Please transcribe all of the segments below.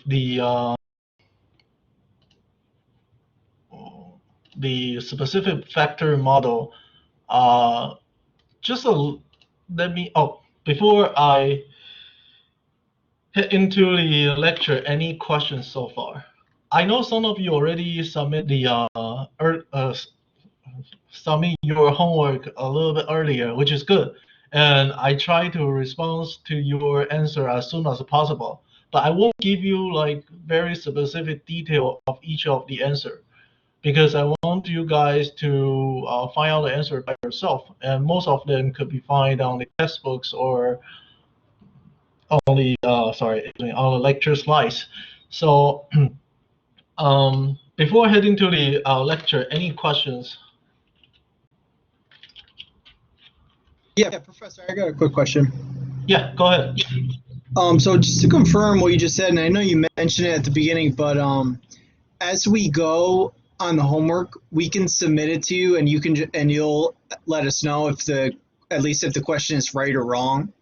the specific factor model. Just let me. Oh, before I head into the lecture, any questions so far? I know some of you already submit your homework a little bit earlier, which is good. And I try to respond to your answer as soon as possible. But I won't give you like very specific detail of each of the answer because I want you guys to find out the answer by yourself. And most of them could be found on the textbooks or on the on the lecture slides. So before heading to the lecture, any questions? Yeah, Professor, I got a quick question. Yeah, go ahead. So just to confirm what you just said, and I know you mentioned it at the beginning, but as we go on the homework, we can submit it to you, and you'll let us know if at least if the question is right or wrong.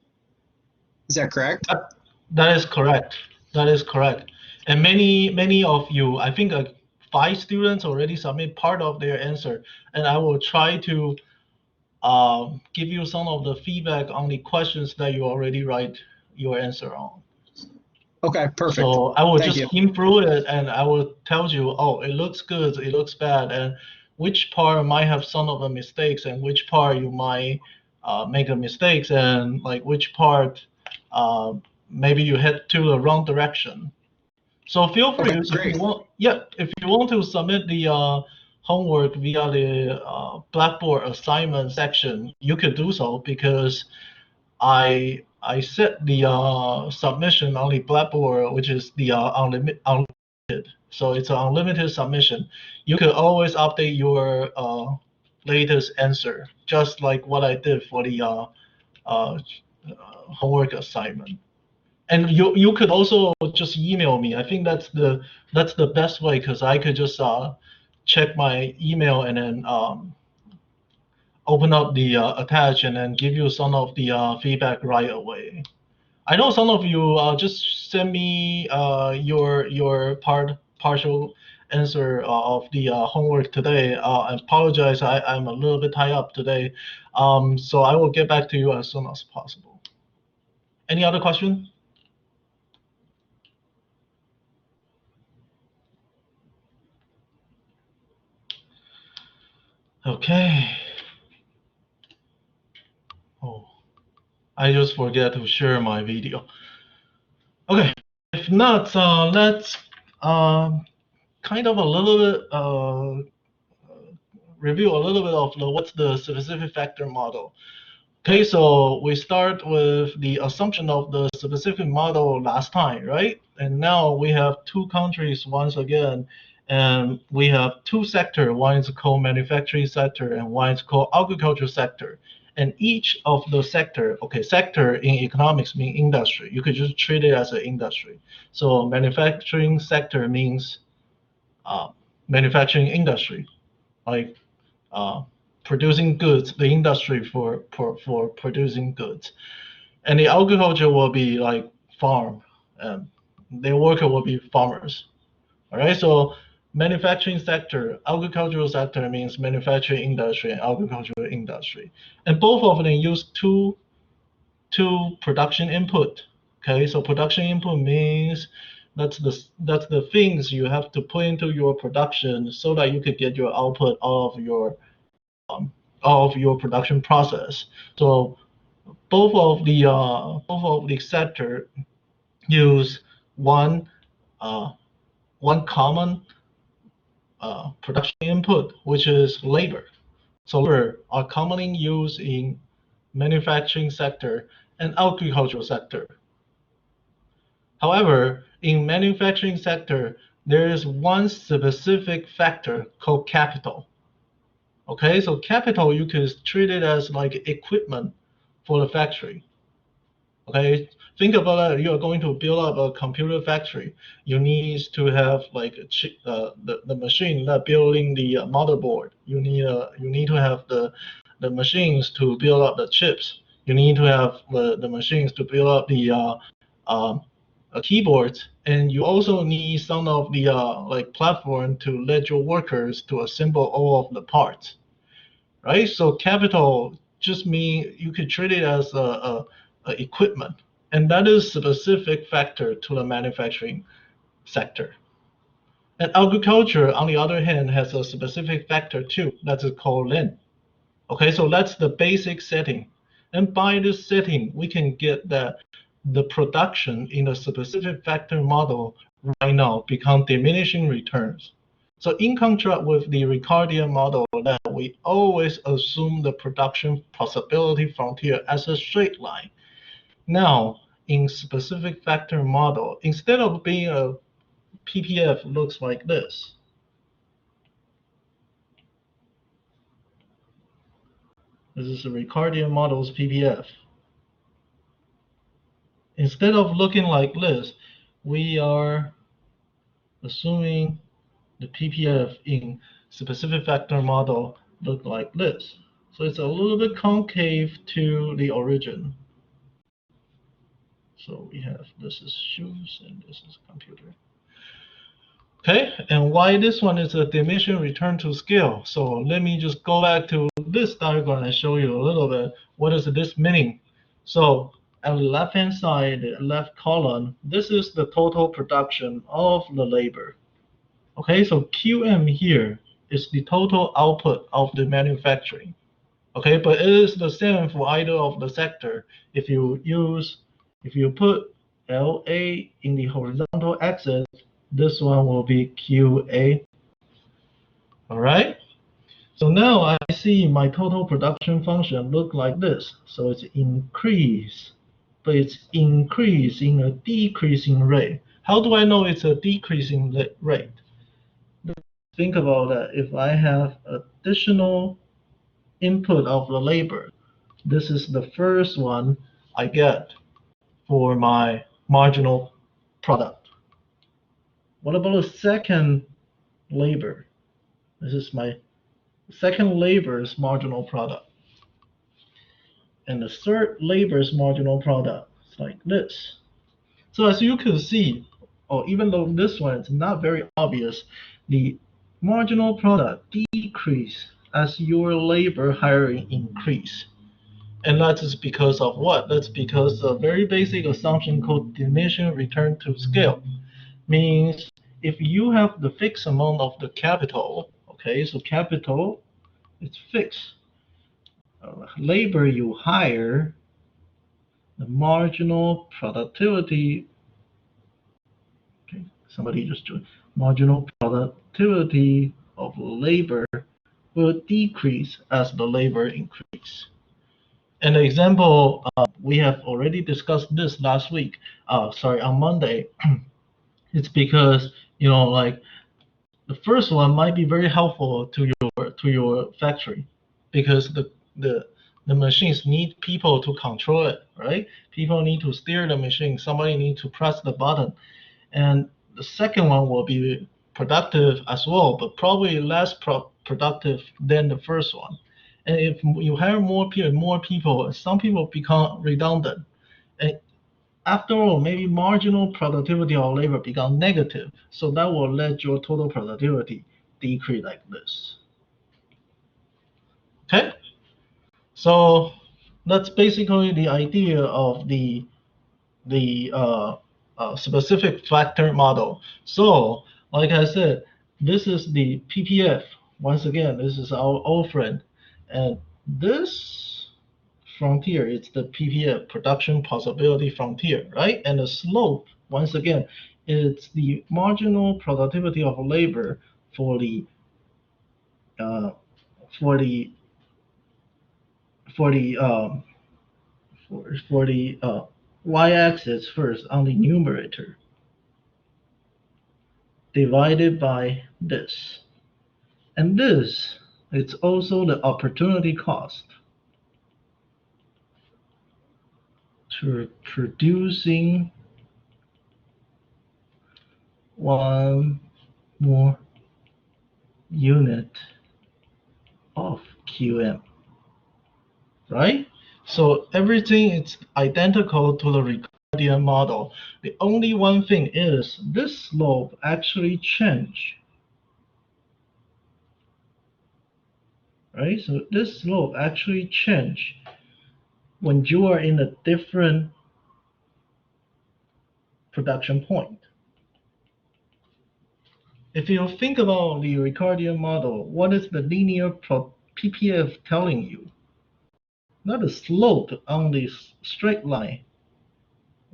Is that correct? That is correct. That is correct. And many of you, I think 5 students already submit part of their answer, and I will try to give you some of the feedback on the questions that you already write your answer on. Okay, perfect. So I will just skim through it and I will tell you, oh, it looks good, it looks bad, and which part might have some of the mistakes and which part you might make the mistakes, and like which part maybe you head to the wrong direction. So feel free, if you want to submit the homework via the Blackboard assignment section, you could do so because I set the submission on the Blackboard, which is the unlimited. So it's an unlimited submission. You can always update your latest answer, just like what I did for the homework assignment. And you could also just email me. I think that's the best way because I could just check my email and then open up the attach and then give you some of the feedback right away. I know some of you just send me your partial answer of the homework today. I apologize, I'm a little bit tied up today. So I will get back to you as soon as possible. Any other question? Okay. Oh, I just forget to share my video. Okay, if not, let's kind of a little bit review a little bit of what's the specific factor model. Okay, so we start with the assumption of the specific model last time, right? And now we have 2 countries once again, and we have 2 sectors. One is called manufacturing sector and one is called agriculture sector. And each of the sector, okay, sector in economics means industry. You could just treat it as an industry. So manufacturing sector means manufacturing industry, like producing goods, the industry for producing goods. And the agriculture will be like farm, and their worker will be farmers. All right, so manufacturing sector, agricultural sector means manufacturing industry and agricultural industry. And both of them use two production input. Okay, so production input means that's the things you have to put into your production so that you could get your output of your production process. So both of the sector use one common production input, which is labor. So labor are commonly used in manufacturing sector and agricultural sector. However, in manufacturing sector, there is one specific factor called capital. Okay, so capital, you can treat it as like equipment for the factory. Okay, think about it. You are going to build up a computer factory. You need to have like the machine that building the motherboard. You need to have the machines to build up the chips. You need to have the machines to build up keyboards, and you also need some of the like platform to let your workers to assemble all of the parts, right? So capital just mean you could treat it as a equipment, and that is specific factor to the manufacturing sector. And agriculture, on the other hand, has a specific factor too. That's called land. Okay, so that's the basic setting. And by this setting, we can get that the production in a specific factor model right now become diminishing returns. So in contrast with the Ricardian model that we always assume the production possibility frontier as a straight line. Now, in specific factor model, instead of being a PPF looks like this. This is a Ricardian model's PPF. Instead of looking like this, we are assuming the PPF in specific factor model look like this. So it's a little bit concave to the origin. So we have this is shoes and this is computer. Okay, and why this one is a dimension return to scale. So let me just go back to this diagram and show you a little bit what is this meaning. So on the left-hand side, the left column, this is the total production of the labor. Okay, so QM here is the total output of the manufacturing. Okay, but it is the same for either of the sector. If you put LA in the horizontal axis, this one will be QA. All right. So now I see my total production function look like this. So it's increase, but it's increase in a decreasing rate. How do I know it's a decreasing rate? Think about that. If I have additional input of the labor, this is the first one I get for my marginal product. What about the second labor? This is my second labor's marginal product. And the third labor's marginal product is like this. So as you can see, or even though this one is not very obvious, the marginal product decrease as your labor hiring increase. And that is because of what? That's because a very basic assumption called diminishing return to scale. Means if you have the fixed amount of the capital, okay, so capital is fixed. Labor you hire, the marginal productivity, okay, somebody just joined, marginal productivity of labor will decrease as the labor increase. An example, we have already discussed this last week, sorry, on Monday. It's because, like the first one might be very helpful to your factory because the machines need people to control it, right? People need to steer the machine. Somebody needs to press the button. And the second one will be productive as well, but probably less productive than the first one. And if you hire more people, some people become redundant. And after all, maybe marginal productivity of labor become negative. So that will let your total productivity decrease like this. Okay? So that's basically the idea of the specific factor model. So, like I said, this is the PPF. Once again, this is our old friend. And this frontier is the PPF, production possibility frontier, right? And the slope, once again, it's the marginal productivity of labor for the uh, for the for the for the y-axis first on the numerator divided by this. And this is also the opportunity cost to producing one more unit of QM, right? So everything is identical to the Ricardian model. The only one thing is this slope actually change. Right? So this slope actually change when you are in a different production point. If you think about the Ricardian model, what is the linear PPF telling you? Not the slope on the straight line.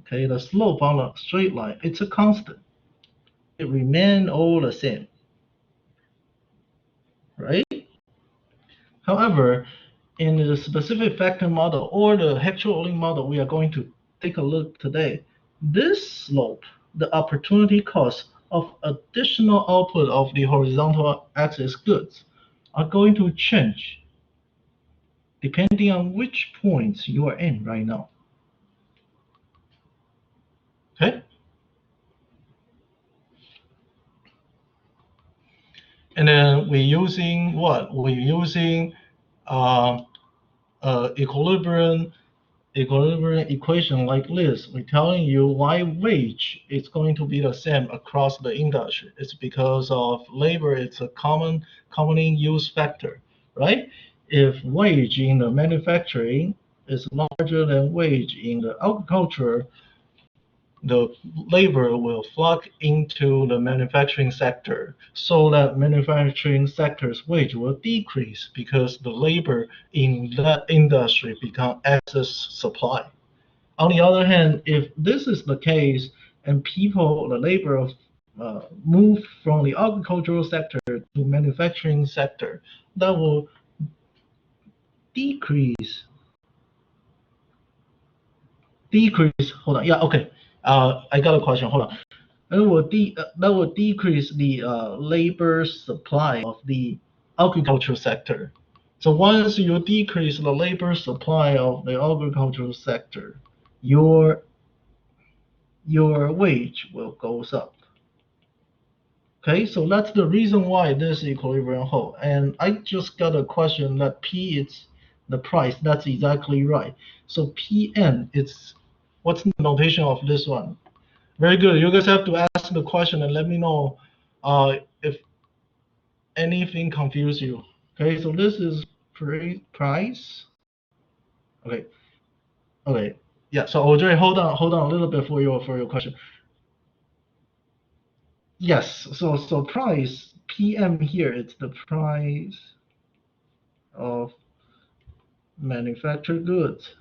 Okay, the slope on a straight line, it's a constant. It remains all the same, right? However, in the specific factor model or the Heckscher-Ohlin model we are going to take a look today, this slope, the opportunity cost of additional output of the horizontal axis goods are going to change depending on which points you are in right now. Okay? And then we're using what? We're using equilibrium equation like this. We're telling you why wage is going to be the same across the industry. It's because of labor. It's a commonly used factor, right? If wage in the manufacturing is larger than wage in the agriculture, the labor will flock into the manufacturing sector, so that manufacturing sector's wage will decrease because the labor in that industry become excess supply. On the other hand, if this is the case and the labor move from the agricultural sector to manufacturing sector, that will decrease. Hold on. Yeah. Okay. I got a question. Hold on. That will decrease the labor supply of the agricultural sector. So once you decrease the labor supply of the agricultural sector, your wage will goes up. Okay, so that's the reason why this equilibrium hold. And I just got a question that P is the price. That's exactly right. So PM, what's the notation of this one? Very good. You guys have to ask the question and let me know if anything confuse you. Okay, so this is price. Okay, okay, yeah. So Audrey, hold on a little bit for your question. Yes. So price PM here. It's the price of manufactured goods.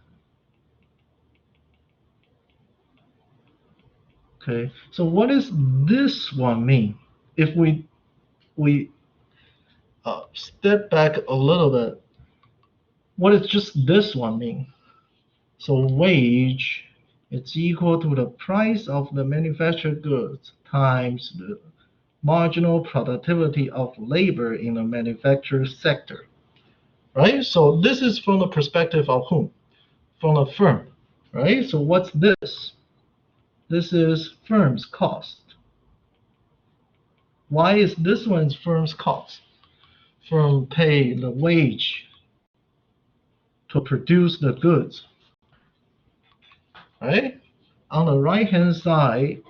Okay. So what does this one mean? If we step back a little bit, what does just this one mean? So wage, it's equal to the price of the manufactured goods times the marginal productivity of labor in the manufacturing sector, right? So this is from the perspective of whom? From the firm, right? So what's this? This is firm's cost. Why is this one's firm's cost? Firm pay the wage to produce the goods, right? On the right-hand side,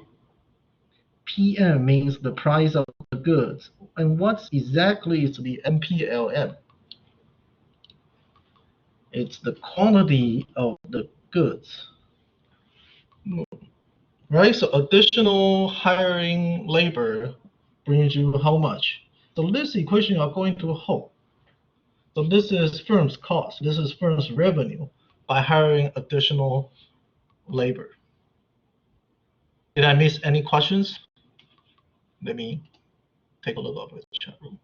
PM means the price of the goods. And what exactly is the MPLM? It's the quantity of the goods. Right? So additional hiring labor brings you how much? So this equation are going to hold. So this is firm's cost. This is firm's revenue by hiring additional labor. Did I miss any questions? Let me take a look at the chat room.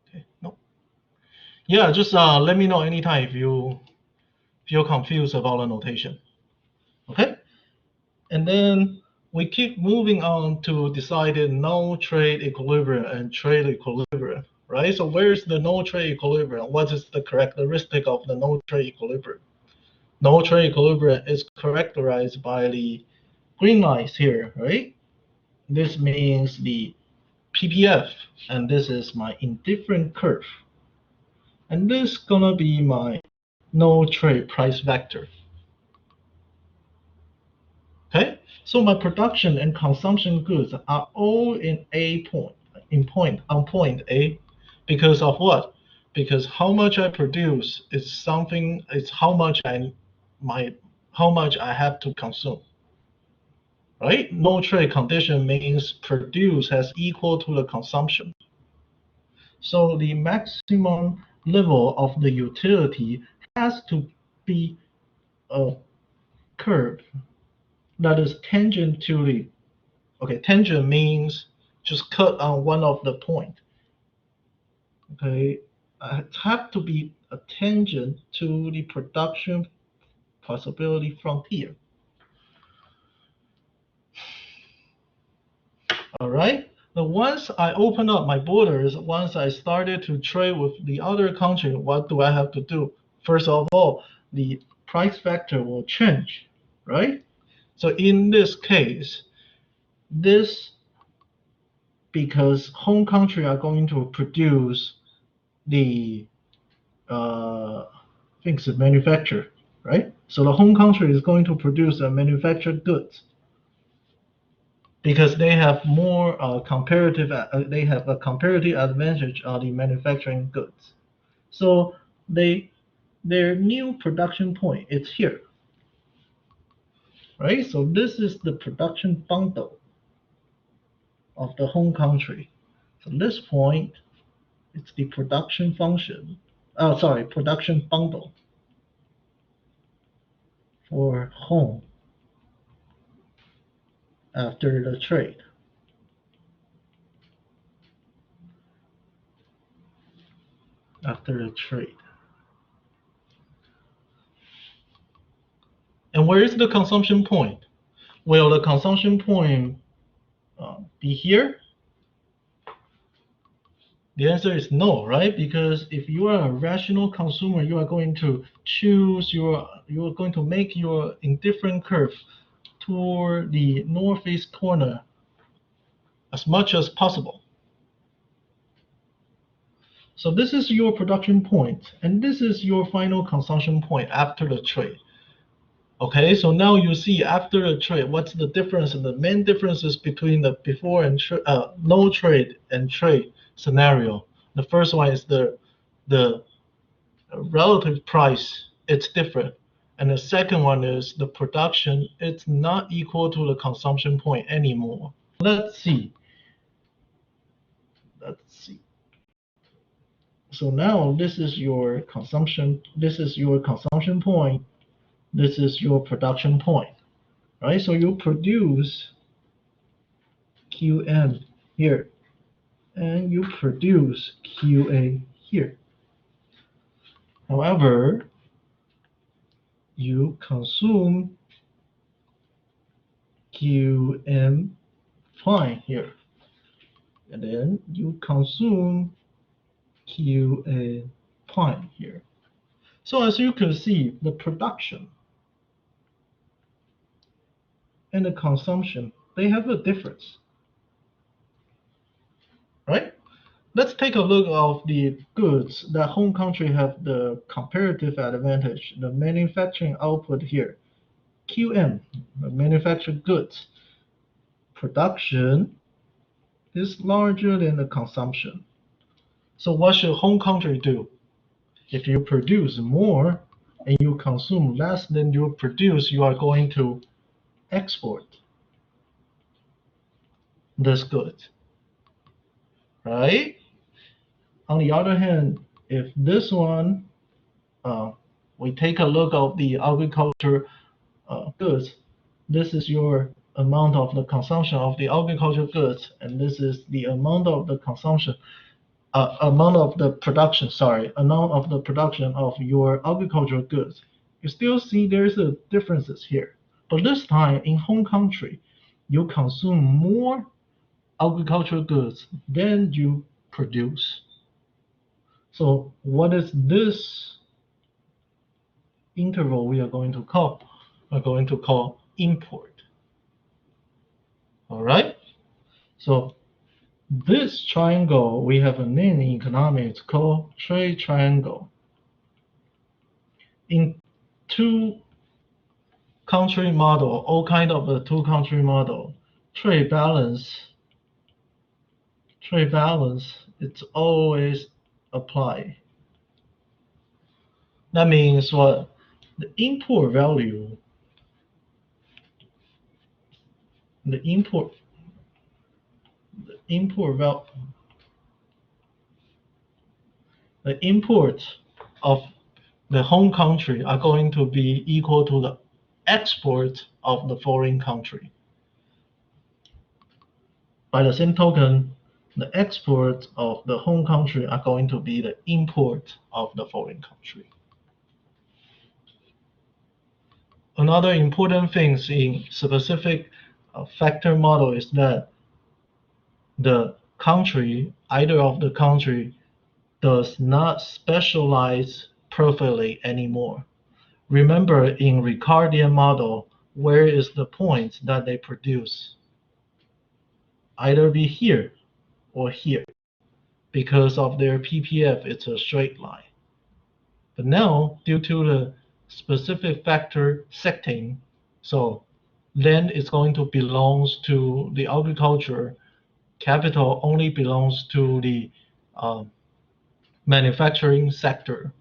Okay, no. Yeah, just let me know anytime if you feel confused about the notation. Okay? And then we keep moving on to decided no trade equilibrium and trade equilibrium, right? So where's the no trade equilibrium? What is the characteristic of the no trade equilibrium? No trade equilibrium is characterized by the green lines here, right? This means the PPF, and this is my indifferent curve. And this is gonna be my no trade price vector. So my production and consumption goods are all in A point, on point A, because of what? Because how much I produce is something. It's my how much I have to consume. Right? No trade condition means produce has equal to the consumption. So the maximum level of the utility has to be a curve that is tangent to the, okay, tangent means just cut on one of the point. Okay, it have to be a tangent to the production possibility frontier. All right. Now, once I open up my borders, once I started to trade with the other country, what do I have to do? First of all, the price factor will change, right? So in this case, this because home country are going to produce the things that manufacture, right? So the home country is going to produce the manufactured goods because they have more they have a comparative advantage on the manufacturing goods. So they their new production point is here, right? So this is the production bundle of the home country. So this point, it's the production function. Oh, sorry, production bundle for home after the trade. After the trade. And where is the consumption point? Will the consumption point be here? The answer is no, right? Because if you are a rational consumer, you are going to you are going to make your indifferent curve toward the northeast corner as much as possible. So this is your production point, and this is your final consumption point after the trade. Okay, so now you see after the trade, what's the difference? And the main differences between the before and no trade and trade scenario. The first one is the relative price. It's different, and the second one is the production. It's not equal to the consumption point anymore. Let's see. Let's see. So now this is your consumption. This is your consumption point. This is your production point, right? So you produce QM here, and you produce QA here. However, you consume QM fine here, and then you consume QA fine here. So as you can see, the production and the consumption, they have a difference, right? Let's take a look of the goods that home country have the comparative advantage, the manufacturing output here. QM, the manufactured goods. Production is larger than the consumption. So what should home country do? If you produce more and you consume less than you produce, you are going to export this good, right? On the other hand, if this one, we take a look at the agriculture goods, this is your amount of the consumption of the agricultural goods, and this is the amount of the consumption, amount of the production, amount of the production of your agricultural goods. You still see there's a differences here, but this time in home country, you consume more agricultural goods than you produce. So what is this interval we are going to call? We're going to call import. All right. So this triangle, we have a name in economics called trade triangle. In two country model, all kind of the two country model, trade balance, it's always apply. That means what? The import value, the import, the import value, the import of the home country are going to be equal to the export of the foreign country. By the same token, the export of the home country are going to be the import of the foreign country. Another important thing in specific factor model is that the country, either of the country, does not specialize perfectly anymore. Remember, in Ricardian model, where is the point that they produce? Either be here or here. Because of their PPF, it's a straight line. But now, due to the specific factor setting, so land is going to belongs to the agriculture, capital only belongs to the manufacturing sector.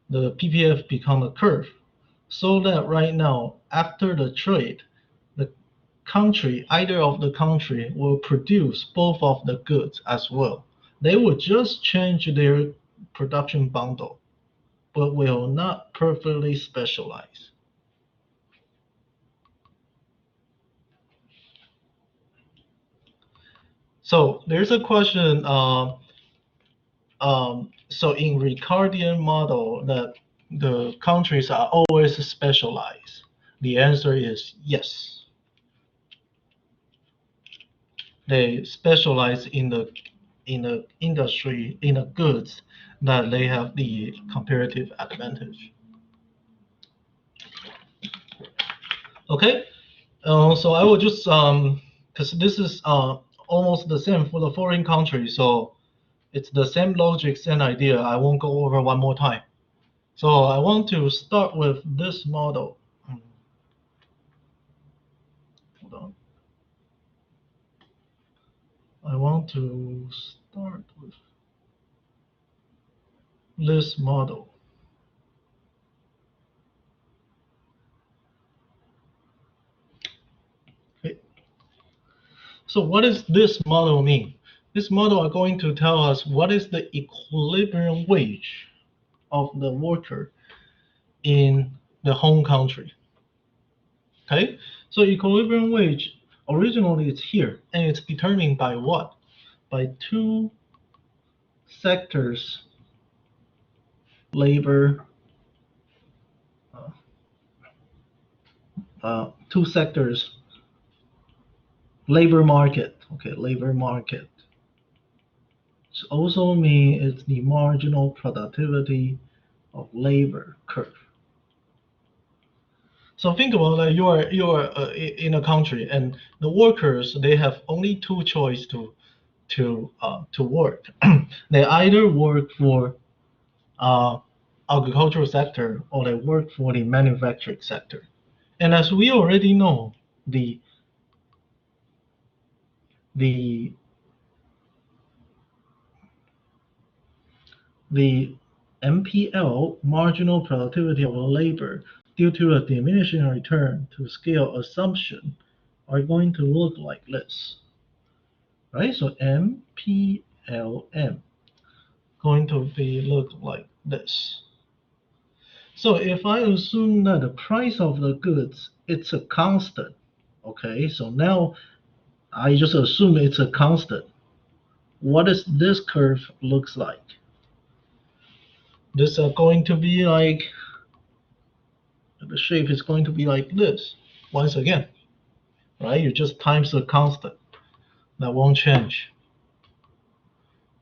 The PPF become a curve, so that right now, after the trade, the country, either of the country, will produce both of the goods as well. They will just change their production bundle, but will not perfectly specialize. So there's a question. So in Ricardian model, that the countries are always specialized. The answer is yes. They specialize in the industry, in the goods that they have the comparative advantage. Okay, so I will just because this is almost the same for the foreign country, so it's the same logic, same idea. I won't go over one more time. So I want to start with this model. Hold on. I want to start with this model. Okay. So what does this model mean? This model are going to tell us what is the equilibrium wage of the worker in the home country. Okay, so equilibrium wage originally it's here, and it's determined by what? By two sectors, labor, two sectors, labor market. Okay, labor market. It also means it's the marginal productivity of labor curve. So think about that. You are in a country, and the workers they have only two choice to work. They either work for agricultural sector or they work for the manufacturing sector. And as we already know, the the the MPL, marginal productivity of labor, due to a diminishing return to scale assumption, are going to look like this, right? So MPLM going to be look like this. So if I assume that the price of the goods it's a constant, okay, so now I just assume it's a constant. What does this curve looks like? This are going to be like, the shape is going to be like this. Once again, right? You just times the constant. That won't change.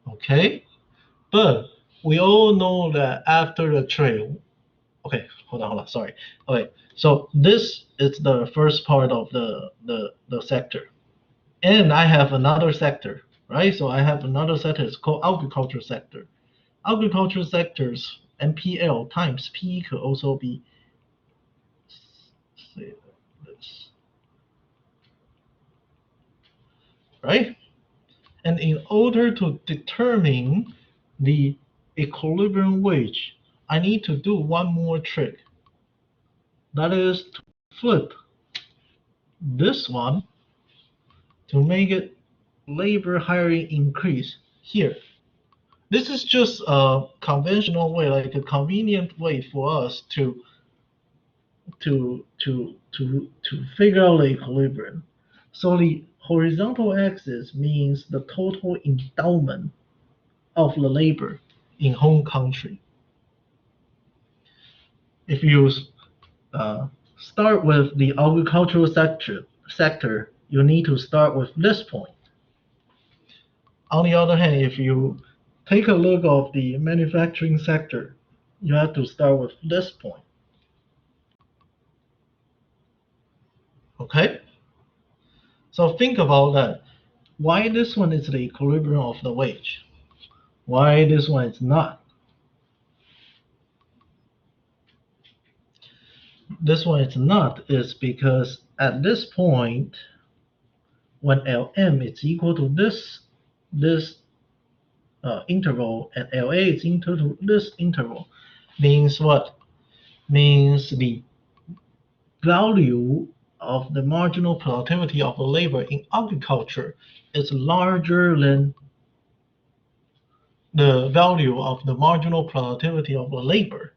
Okay? But we all know that after the trade, okay, hold on, sorry. Okay, so this is the first part of the sector. And I have another sector, right? So I have another sector, it's called agriculture sector. Agriculture sectors, MPL times P could also be, right? And in order to determine the equilibrium wage, I need to do one more trick. That is to flip this one to make it labor hiring increase here. This is just a conventional way, like a convenient way for us to figure out the equilibrium. So the horizontal axis means the total endowment of the labor in home country. If you start with the agricultural sector, you need to start with this point. On the other hand, if you take a look of the manufacturing sector, you have to start with this point. Okay? So think about that. Why this one is the equilibrium of the wage? Why this one is not? This one is not is because at this point, when Lm is equal to this interval and La is equal to this interval, means what? Means the value of the marginal productivity of the labor in agriculture is larger than the value of the marginal productivity of the labor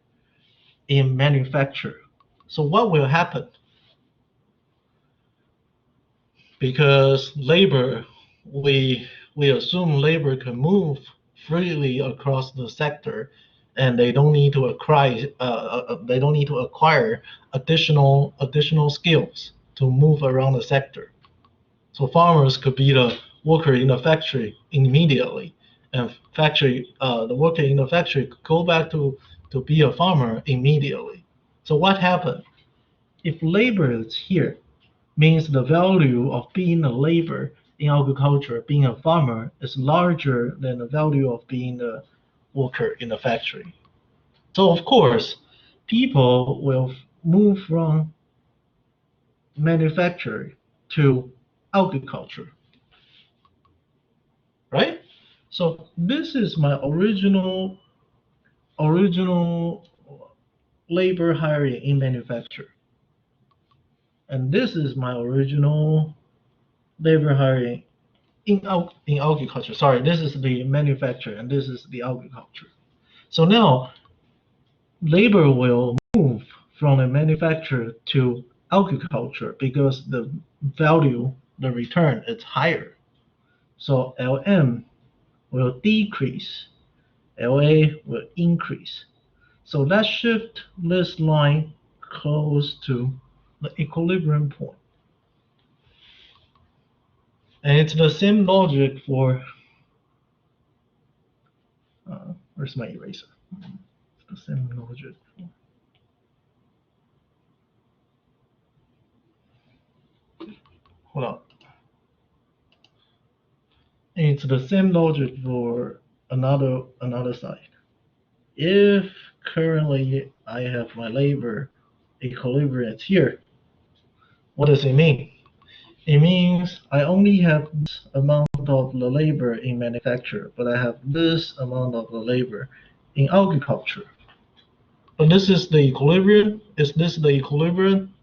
in manufacture. So what will happen? Because labor, we assume labor can move freely across the sector, and they don't need to acquire additional skills to move around the sector. So farmers could be the worker in the factory immediately, and the worker in the factory could go back to be a farmer immediately. So what happened? If labor is here, means the value of being a labor in agriculture, being a farmer, is larger than the value of being a worker in a factory. So of course, people will move from manufacturing to agriculture, right? So this is my original labor hiring in manufacture, and this is my original labor hiring in agriculture. Sorry, this is the manufacture and this is the agriculture. So now labor will move from the manufacture to agriculture because the value, the return is higher. So Lm will decrease, La will increase. So let's shift this line close to the equilibrium point. And it's the same logic for, where's my eraser? It's the same logic for, hold on. And it's the same logic for another side. If currently I have my labor equilibrium here, what does it mean? It means I only have this amount of the labor in manufacture, but I have this amount of the labor in agriculture. But this is the equilibrium. Is this the equilibrium?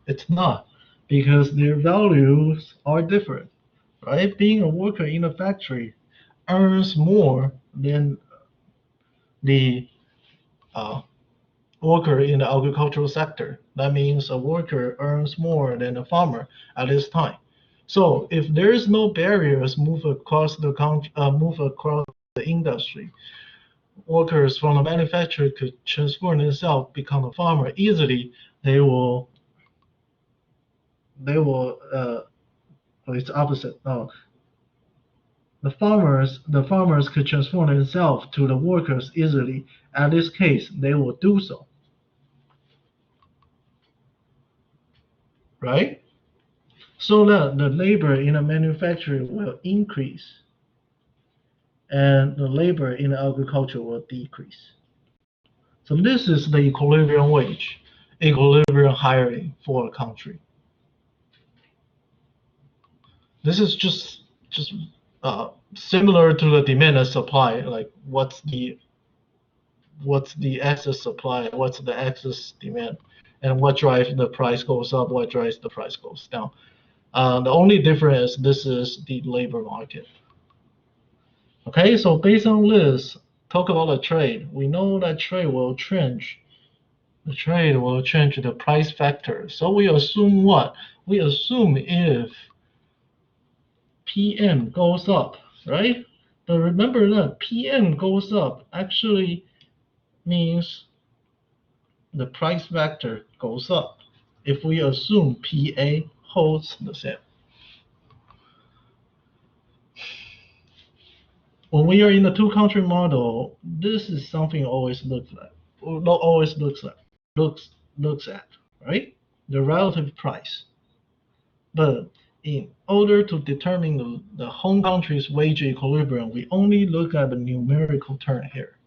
It's not, because their values are different, right? Being a worker in a factory earns more than the uh, worker in the agricultural sector. That means a worker earns more than a farmer at this time. So if there is no barriers move across the industry, workers from the manufacturer could transform themselves, become a farmer easily. It's opposite. No, the farmers could transform themselves to the workers easily. At this case, they will do so, right? So that the labor in the manufacturing will increase and the labor in the agriculture will decrease. So this is the equilibrium wage, equilibrium hiring for a country. This is just similar to the demand and supply. Like what's the excess supply, what's the excess demand, and what drives the price goes up, what drives the price goes down. The only difference, this is the labor market. Okay, so based on this, talk about the trade. We know that trade will change. The trade will change the price factor. So we assume what? We assume if PM goes up, right? But remember that PM goes up actually means the price factor goes up if we assume PA holds the same. When we are in the two-country model, this is something always looks like, or not always looks at, right? The relative price. But in order to determine the home country's wage equilibrium, we only look at the numerical term here.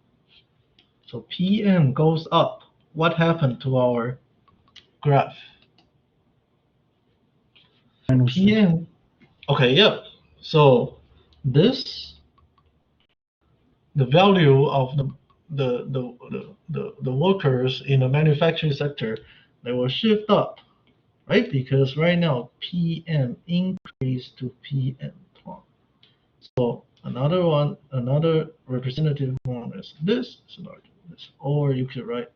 So PM goes up. What happened to our graph? PM. Okay, yeah. So this, the value of the workers in the manufacturing sector, they will shift up, right? Because right now PM increased to PM plus. So another representative one is this, is larger than this, or you could write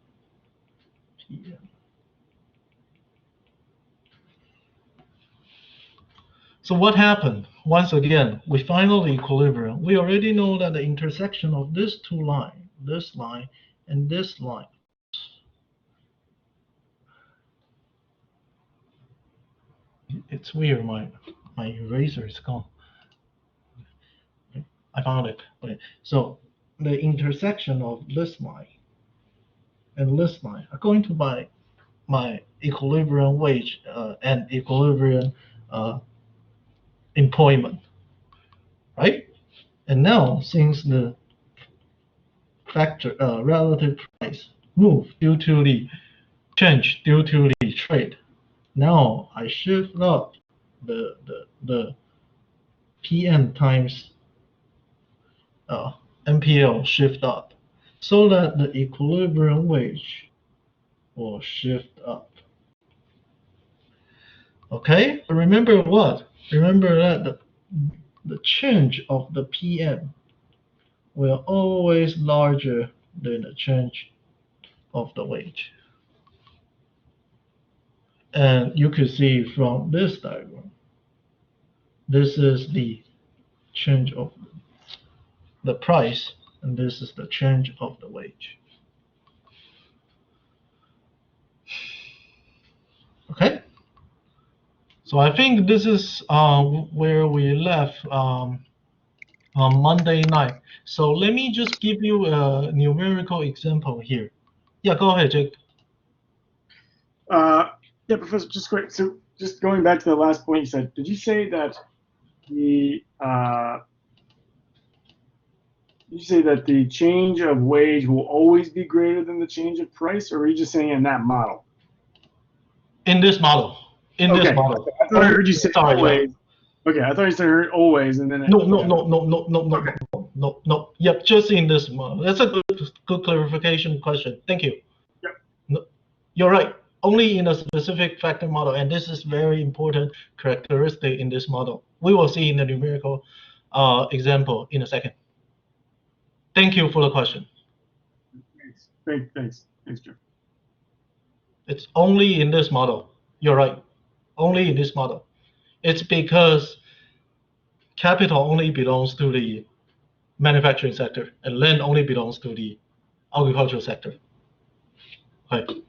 PM. So what happened? Once again, we find the equilibrium. We already know that the intersection of these two lines, this line and this line, it's weird, my eraser is gone. I found it. Okay. So the intersection of this line and this line are going to be my equilibrium wage and equilibrium employment, right? And now, since the factor relative price move due to the change due to the trade, now I shift up the PM times MPL shift up, so that the equilibrium wage will shift up. Okay, remember what? Remember that the change of the PM will always larger than the change of the wage. And you can see from this diagram, this is the change of the price, and this is the change of the wage. Okay, so I think this is where we left on Monday night. So let me just give you a numerical example here. Yeah, go ahead, Jake. Yeah, Professor, just quick. So just going back to the last point you said, did you say that the change of wage will always be greater than the change of price, or are you just saying in that model? In this model. In this model. I thought I heard you say always. Okay, I thought you said always, and then No. Yep, just in this model. That's a good clarification question. Thank you. Yep. No, you're right. Only in a specific factor model, and this is very important characteristic in this model. We will see in the numerical example in a second. Thank you for the question. Thanks, Jeff. It's only in this model. You're right. Only in this model. It's because capital only belongs to the manufacturing sector, and land only belongs to the agricultural sector. Okay.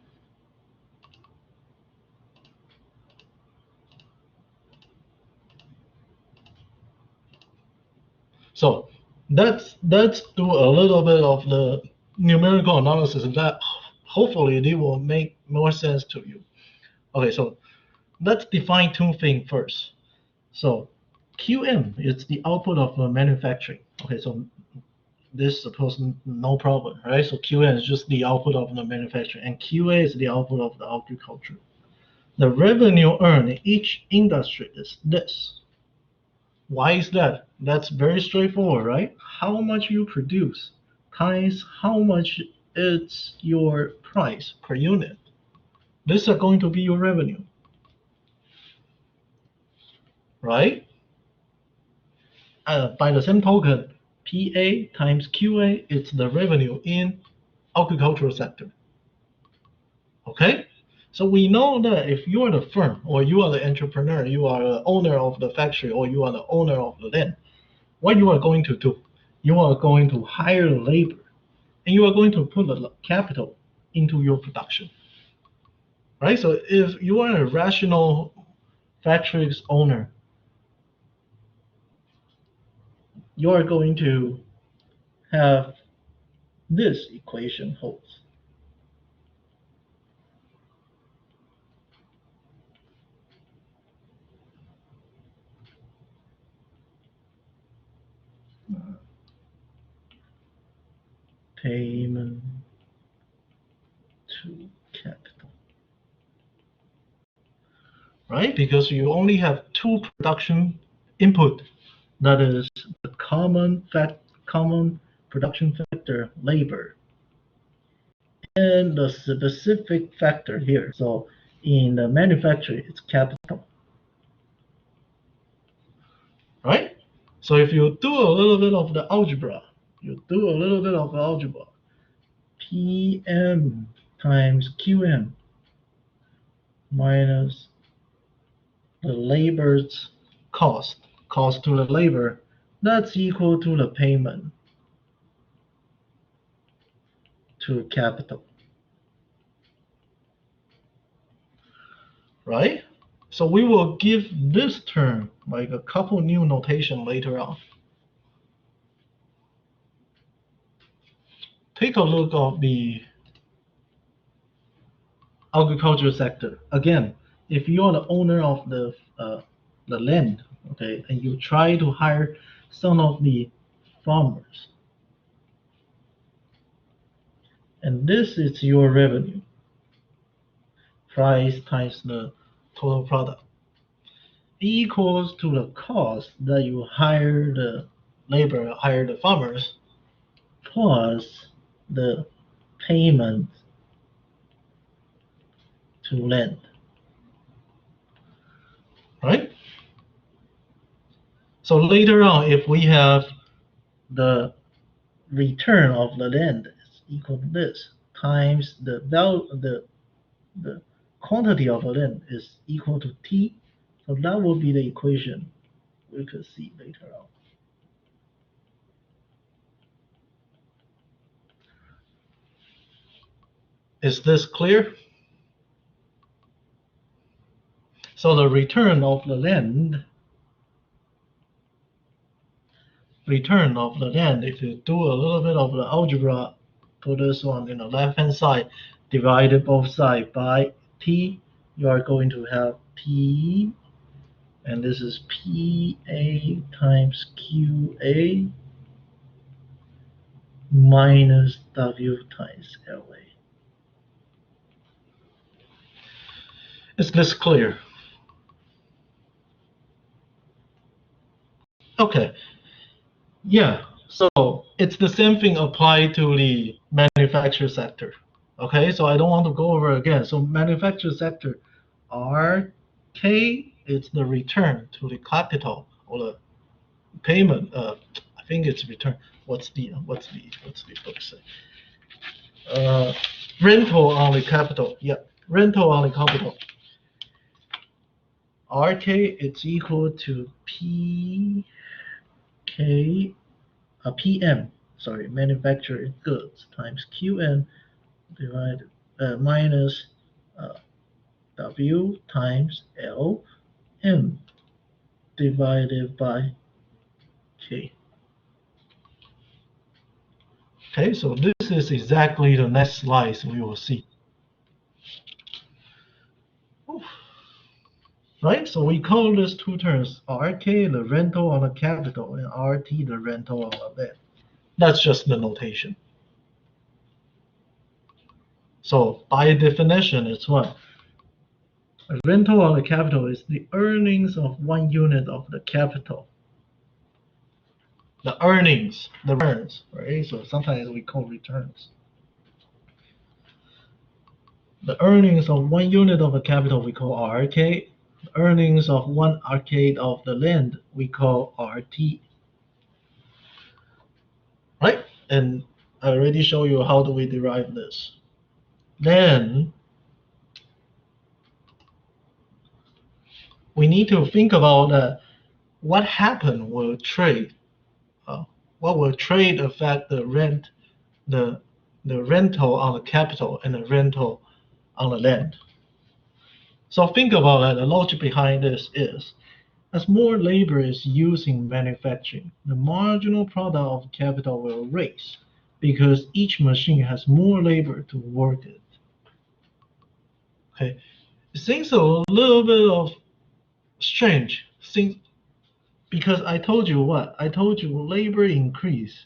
So let's do a little bit of the numerical analysis, and that hopefully it will make more sense to you. Okay, so let's define two things first. So QM is the output of the manufacturing. Okay, so this suppose no problem, right? So QM is just the output of the manufacturing, and QA is the output of the agriculture. The revenue earned in each industry is this. Why is that? That's very straightforward, right? How much you produce times how much it's your price per unit. These are going to be your revenue, right? By the same token, PA times QA, it's the revenue in agricultural sector. Okay? So we know that if you are the firm or you are the entrepreneur, you are the owner of the factory or you are the owner of the land, what you are going to do, you are going to hire labor and you are going to put the capital into your production. Right? So if you are a rational factory's owner, you are going to have this equation holds. Payment to capital. Right? Because you only have two production input. That is the common production factor, labor, and the specific factor here. So in the manufacturing, it's capital. Right? So if you do a little bit of the algebra, PM times QM minus the labor's cost to the labor, that's equal to the payment to capital. Right? So we will give this term like a couple new notation later on. Take a look of the agriculture sector. Again, if you are the owner of the land, okay, and you try to hire some of the farmers, and this is your revenue, price times the total product, equals to the cost that you hire the labor, hire the farmers, plus the payment to land. Right? So later on, if we have the return of the land is equal to this times the value, the quantity of the land is equal to T, so that will be the equation we could see later on. Is this clear? So the return of the land, if you do a little bit of the algebra, put this one in the left-hand side, divided both sides by T, you are going to have P, and this is PA times QA minus W times LA. Is this clear? Okay. Yeah, so it's the same thing applied to the manufacturer sector. Okay, so I don't want to go over again. So manufacturer sector, RK, it's the return to the capital or the payment. I think it's return. What's the book say? Rental on the capital. Yeah, rental on the capital. RK, it's equal to PM, sorry, manufactured goods times QN divided minus W times LM divided by K. Okay, so this is exactly the next slide we will see. Oof. Right, so we call these two terms RK, the rental on the capital, and RT, the rental on the land. That's just the notation. So by definition, it's what? A rental on the capital is the earnings of one unit of the capital the earnings, the returns, right? So sometimes we call returns. The earnings of 1 unit of a capital we call RK. The earnings of 1 arcade of the land we call RT, right? And I already show you how do we derive this. Then we need to think about what happened will trade. What will trade affect the rent, the the rental on the capital and the rental on the land. So think about that. The logic behind this is, as more labor is used in manufacturing, the marginal product of capital will raise because each machine has more labor to work it. Okay, it seems a little bit of strange things because I told you what? I told you labor increase,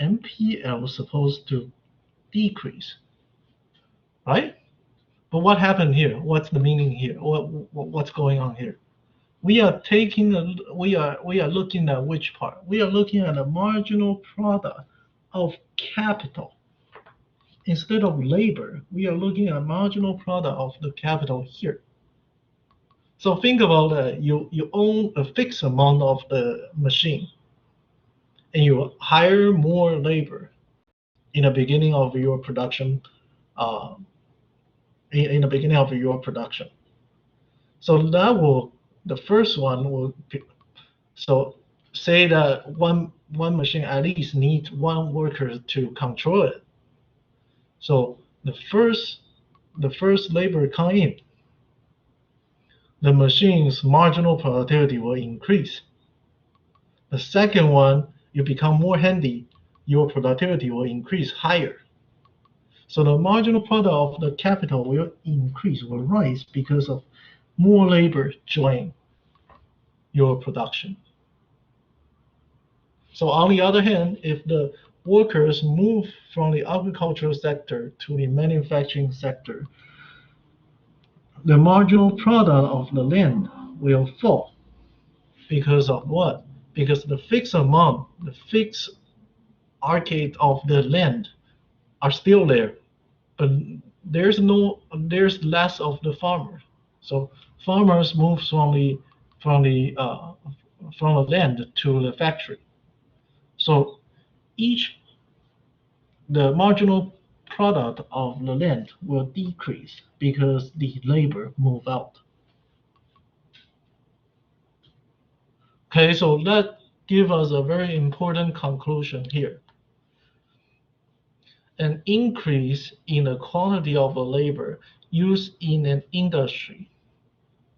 MPL supposed to decrease, right? But what happened here? What's the meaning here? What's going on here? We are looking at which part? We are looking at the marginal product of capital. Instead of labor, we are looking at marginal product of the capital here. So think about that. You own a fixed amount of the machine and you hire more labor in the beginning of your production. Uh, in the beginning of your production. So the first one will be, so say that one machine at least needs one worker to control it. So the first labor come in, the machine's marginal productivity will increase. The second one, you become more handy, your productivity will increase higher. So the marginal product of the capital will increase, will rise because of more labor join your production. So on the other hand, if the workers move from the agricultural sector to the manufacturing sector, the marginal product of the land will fall. Because of what? Because the fixed amount, the fixed arcade of the land are still there, but there's less of the farmer. So farmers move from the uh, from the land to the factory. So each the marginal product of the land will decrease because the labor move out. Okay, so that gives us a very important conclusion here. An increase in the quantity of labor used in an industry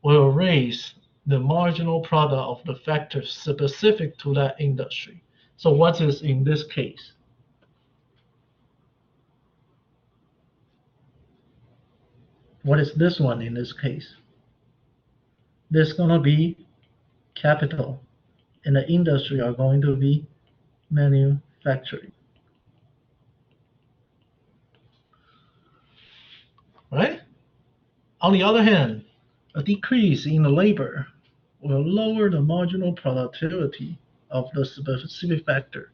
will raise the marginal product of the factors specific to that industry. So what is in this case? What is this one in this case? There's going to be capital, and the industry are going to be manufacturing. Right? On the other hand, a decrease in the labor will lower the marginal productivity of the specific factor.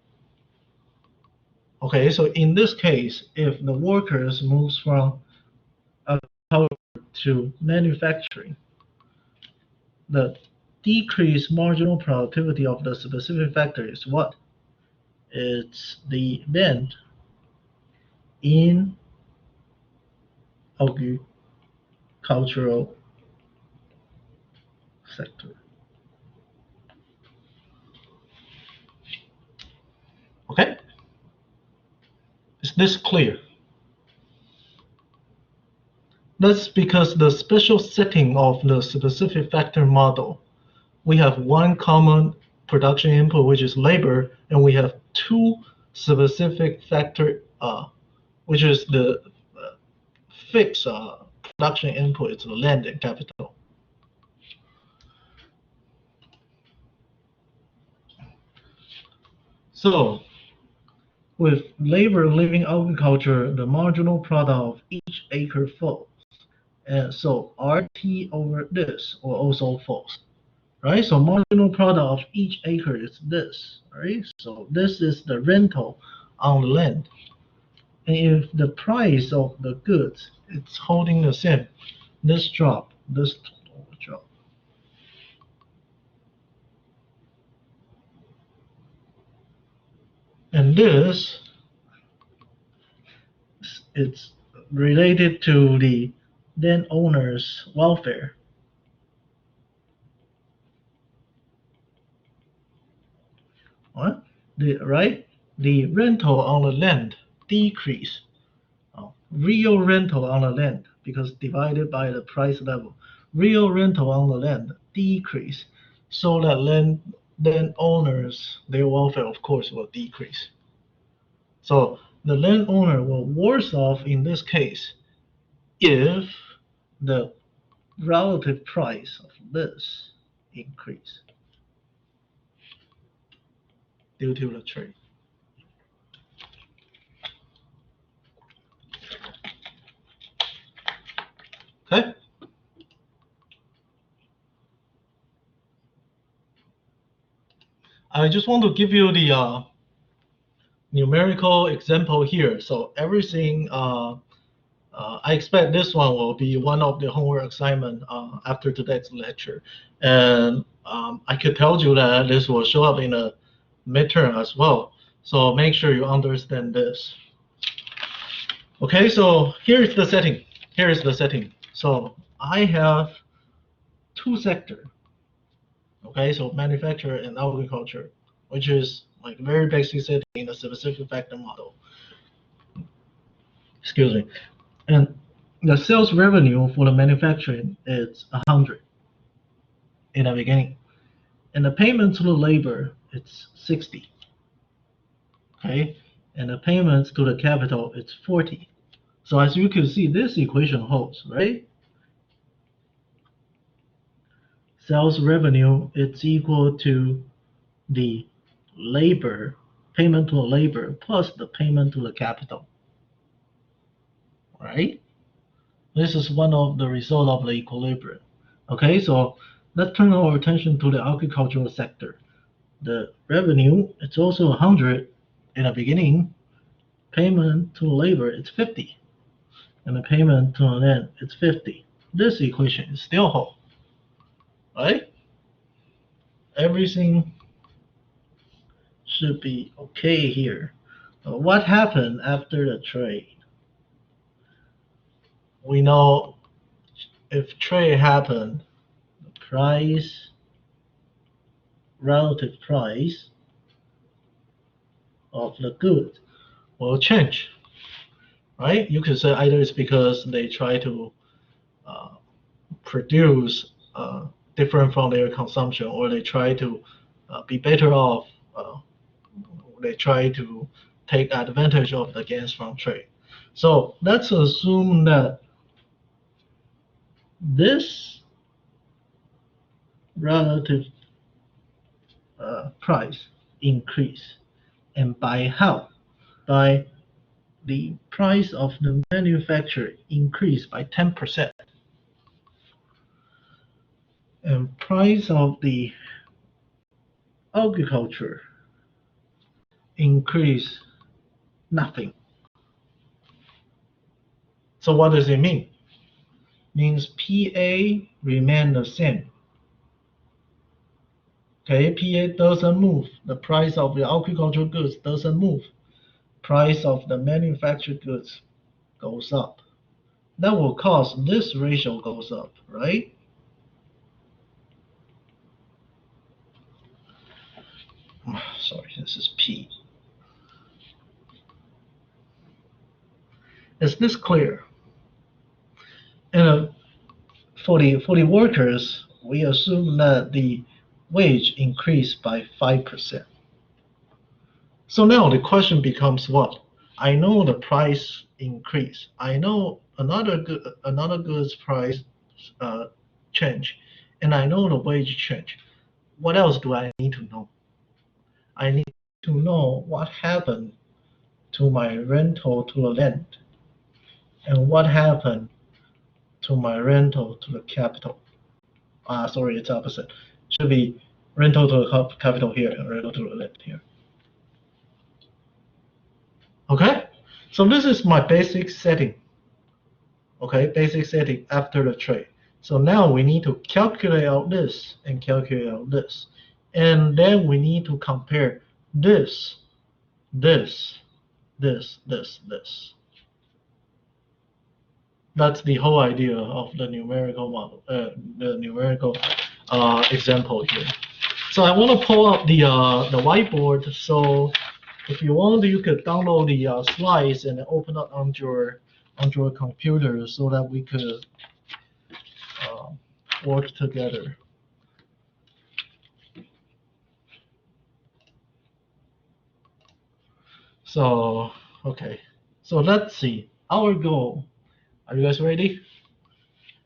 Okay, so in this case, if the workers moves from agriculture to manufacturing, the decreased marginal productivity of the specific factor is what? It's the land in agricultural sector. Okay? Is this clear? That's because the special setting of the specific factor model, we have one common production input, which is labor, and we have two specific factor, which is the fixed production input, it's the land and capital. So with labor leaving agriculture, the marginal product of each acre falls. And so RT over this will also falls. right? So marginal product of each acre is this, right? So this is the rental on the land. And if the price of the goods it's holding the same, this drop, this total will drop. And this, it's related to the landowner's welfare. What? Right? The rental on the land decrease. Real rental on the land, because divided by the price level, real rental on the land decrease. So that landowners, their welfare, of course, will decrease. So the landowner will worse off in this case if the relative price of this increase due to the trade. Okay? I just want to give you the numerical example here. So everything, I expect this one will be one of the homework assignment after today's lecture. And I could tell you that this will show up in a midterm as well. So make sure you understand this. Okay, so here is the setting. Here is the setting. So I have two sectors. Okay, so manufacture and agriculture, which is like very basic setting in the specific factor model. Excuse me. And the sales revenue for the manufacturing is 100 in the beginning. And the payment to the labor, it's 60. Okay, and the payments to the capital, it's 40. So as you can see, this equation holds, right? Sales revenue, it's equal to the labor, payment to the labor plus the payment to the capital, right? This is one of the result of the equilibrium. Okay, so let's turn our attention to the agricultural sector. The revenue, it's also 100 in the beginning. Payment to the labor, it's 50. And the payment to the land, it's 50. This equation is still whole, right? Everything should be okay here. What happened after the trade? We know if trade happened, the price, relative price of the good will change, right? You could say either it's because they try to produce different from their consumption, or they try to be better off. They try to take advantage of the gains from trade. So let's assume that this relative price increase, and by how? By the price of the manufacturer increase by 10%, and price of the agriculture increase nothing. So what does it mean? Means PA remain the same. Okay, PA doesn't move. The price of the agricultural goods doesn't move. Price of the manufactured goods goes up. That will cause this ratio goes up, right? Sorry, this is P. Is this clear? And for the workers, we assume that the wage increased by 5%. So now the question becomes what? I know the price increase. I know another goods price change, and I know the wage change. What else do I need to know? I need to know what happened to my rental to the land, and what happened to my rental to the capital. Sorry, it's opposite. should be rental to the capital here and rental to the left here. Okay, so this is my basic setting. Okay, basic setting after the trade. So now we need to calculate out this and calculate out this. And then we need to compare this, this, this. That's the whole idea of the numerical model, the numerical example here. So I want to pull up the whiteboard. So if you want, you could download the slides and open up on your computer so that we could work together. So okay, so let's see. Our goal. Are you guys ready?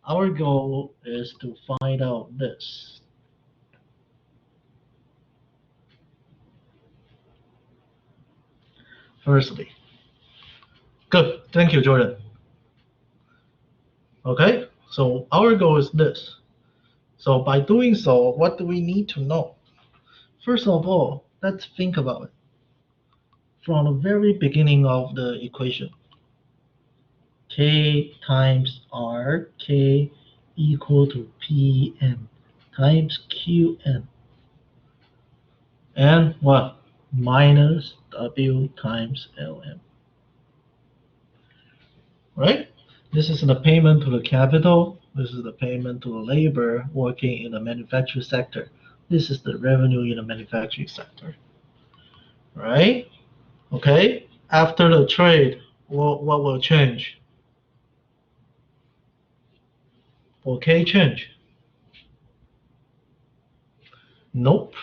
Our goal is to find out this. Firstly. Good. Thank you, Jordan. Okay, so our goal is this. So by doing so, what do we need to know? First of all, let's think about it. From the very beginning of the equation, K times R, K equal to PM times QN. And what? Minus W times LM. Right? This is the payment to the capital. This is the payment to the labor working in the manufacturing sector. This is the revenue in the manufacturing sector. Right? Okay? After the trade, what will change? Will K change? Nope.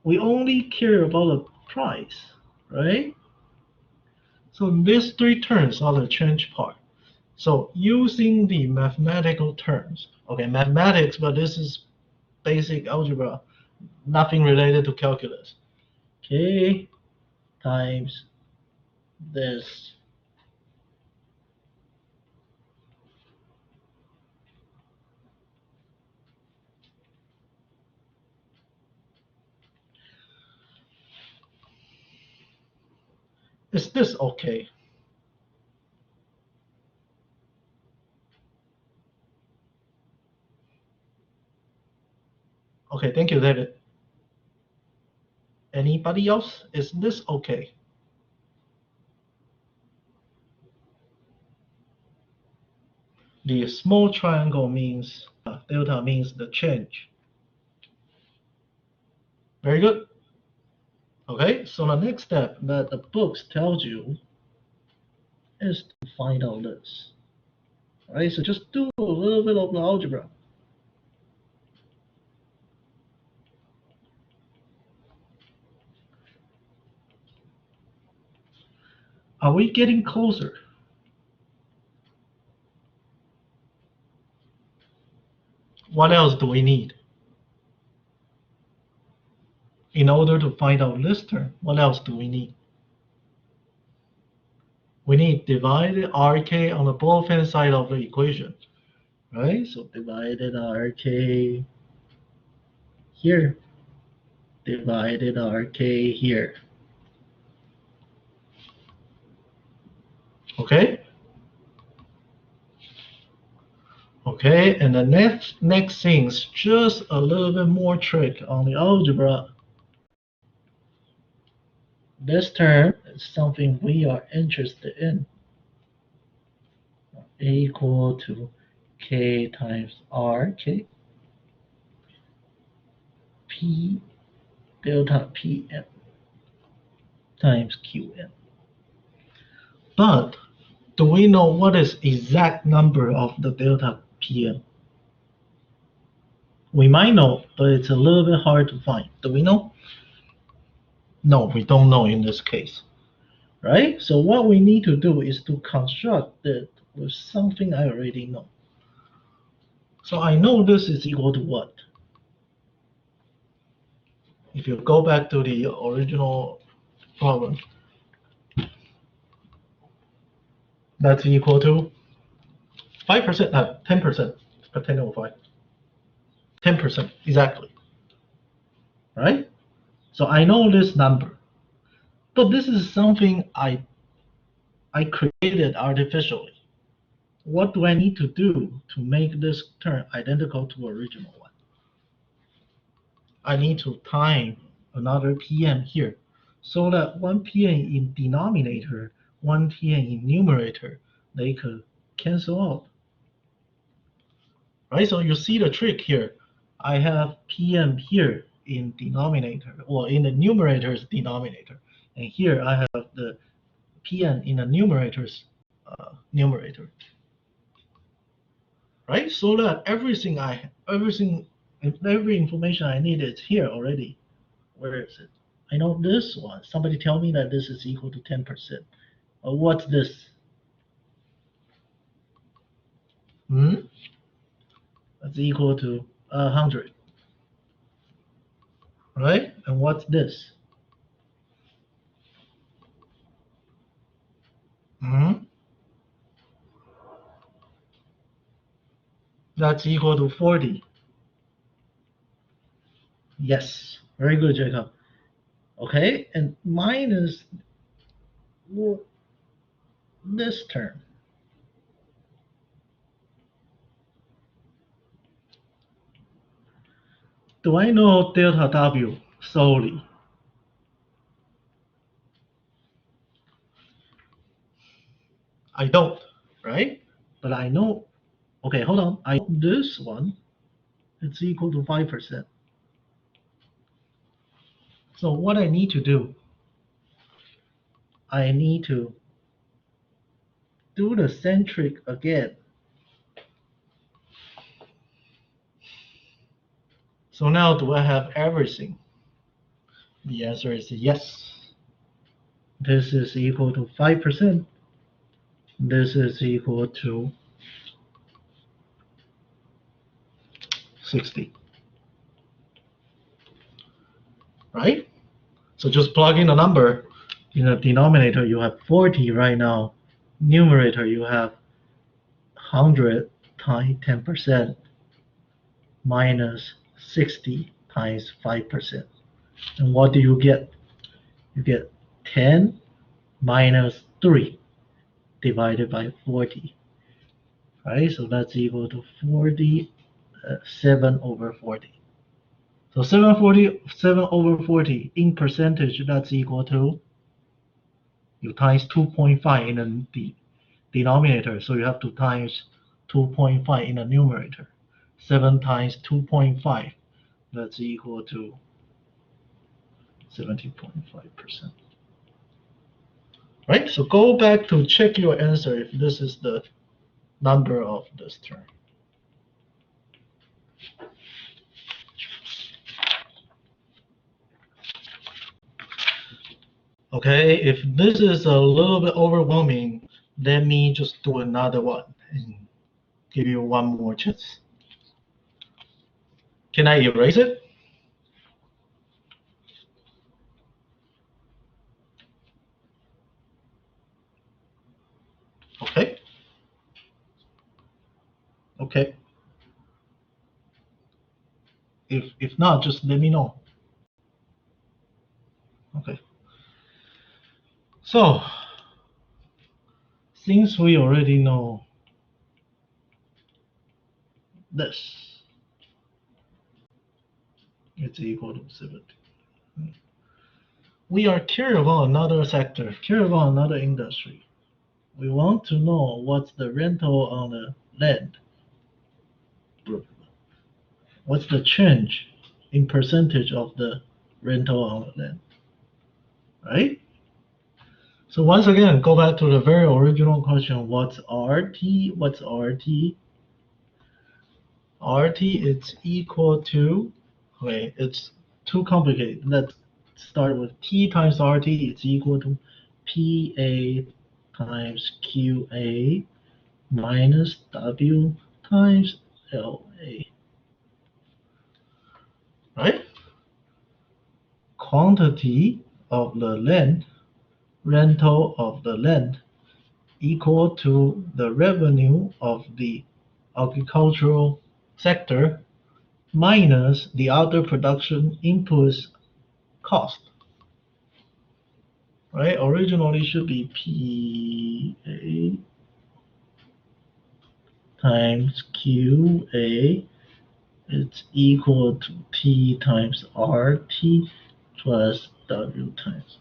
We only care about the price, right? So these three terms are the change part. So using the mathematical terms, okay, mathematics, but this is basic algebra, nothing related to calculus. K times this. Is this okay? Okay, thank you, David. Anybody else? Is this okay? The small triangle means, delta means the change. Very good. Okay, so the next step that the books tells you is to find out this. All right, so just do a little bit of the algebra. Are we getting closer? What else do we need? In order to find out this term, what else do we need? We need divided RK on the both hand side of the equation, right? So divided RK here, divided RK here. Okay? Okay, and the next thing is just a little bit more trick on the algebra. This term is something we are interested in. A equal to K times RK P delta PM times QN. But do we know what is exact number of the delta PM? We might know, but it's a little bit hard to find. Do we know? No, we don't know in this case, right? So what we need to do is to construct it with something I already know. So I know this is equal to what? If you go back to the original problem, that's equal to 5%, 10%, pretend over 5. 10%, exactly. right? So I know this number, but this is something I created artificially. What do I need to do to make this term identical to original one? I need to time another pm here, so that one pm in denominator, one pm in numerator, they could cancel out. Right, so you see the trick here. I have pm here in denominator, or in the numerator's denominator, and here I have the pm in the numerator's numerator. Right, so that every information I need is here already. Where is it? I know this one. Somebody tell me that this is equal to 10%. What's this? That's equal to 100. Right? And what's this? That's equal to 40. Yes. Very good, Jacob. Okay, and minus this term. Do I know delta W solely? I don't, right? But I know, okay, hold on. I know this one, it's equal to 5%. So what I need to do, I need to do the centric again. So now do I have everything? The answer is yes. This is equal to 5%. This is equal to 60. Right? So just plug in a number. In the denominator, you have 40 right now. Numerator, you have 100 times 10% minus 60 times 5%. And what do you get? You get 10 minus 3 divided by 40. Right? So that's equal to 7 over 40. So 7 over 40 in percentage, that's equal to, you times 2.5 in the denominator, so you have to times 2.5 in the numerator. 7 times 2.5, that's equal to 70.5%. Right, so go back to check your answer if this is the number of this term. Okay, if this is a little bit overwhelming, let me just do another one and give you one more chance. Can I erase it? Okay. Okay. If not, just let me know. Okay. So, since we already know this, it's equal to 70. We are curious about another sector, curious about another industry. We want to know what's the rental on the land. What's the change in percentage of the rental on the land, right? So once again, go back to the very original question, what's RT? What's RT? RT is equal to, okay, it's too complicated. Let's start with T times RT. It's equal to PA times QA minus W times LA. Right? Quantity of the land, rental of the land, equal to the revenue of the agricultural sector minus the other production inputs cost. Right? Originally should be PA times QA. It's equal to T times RT plus W times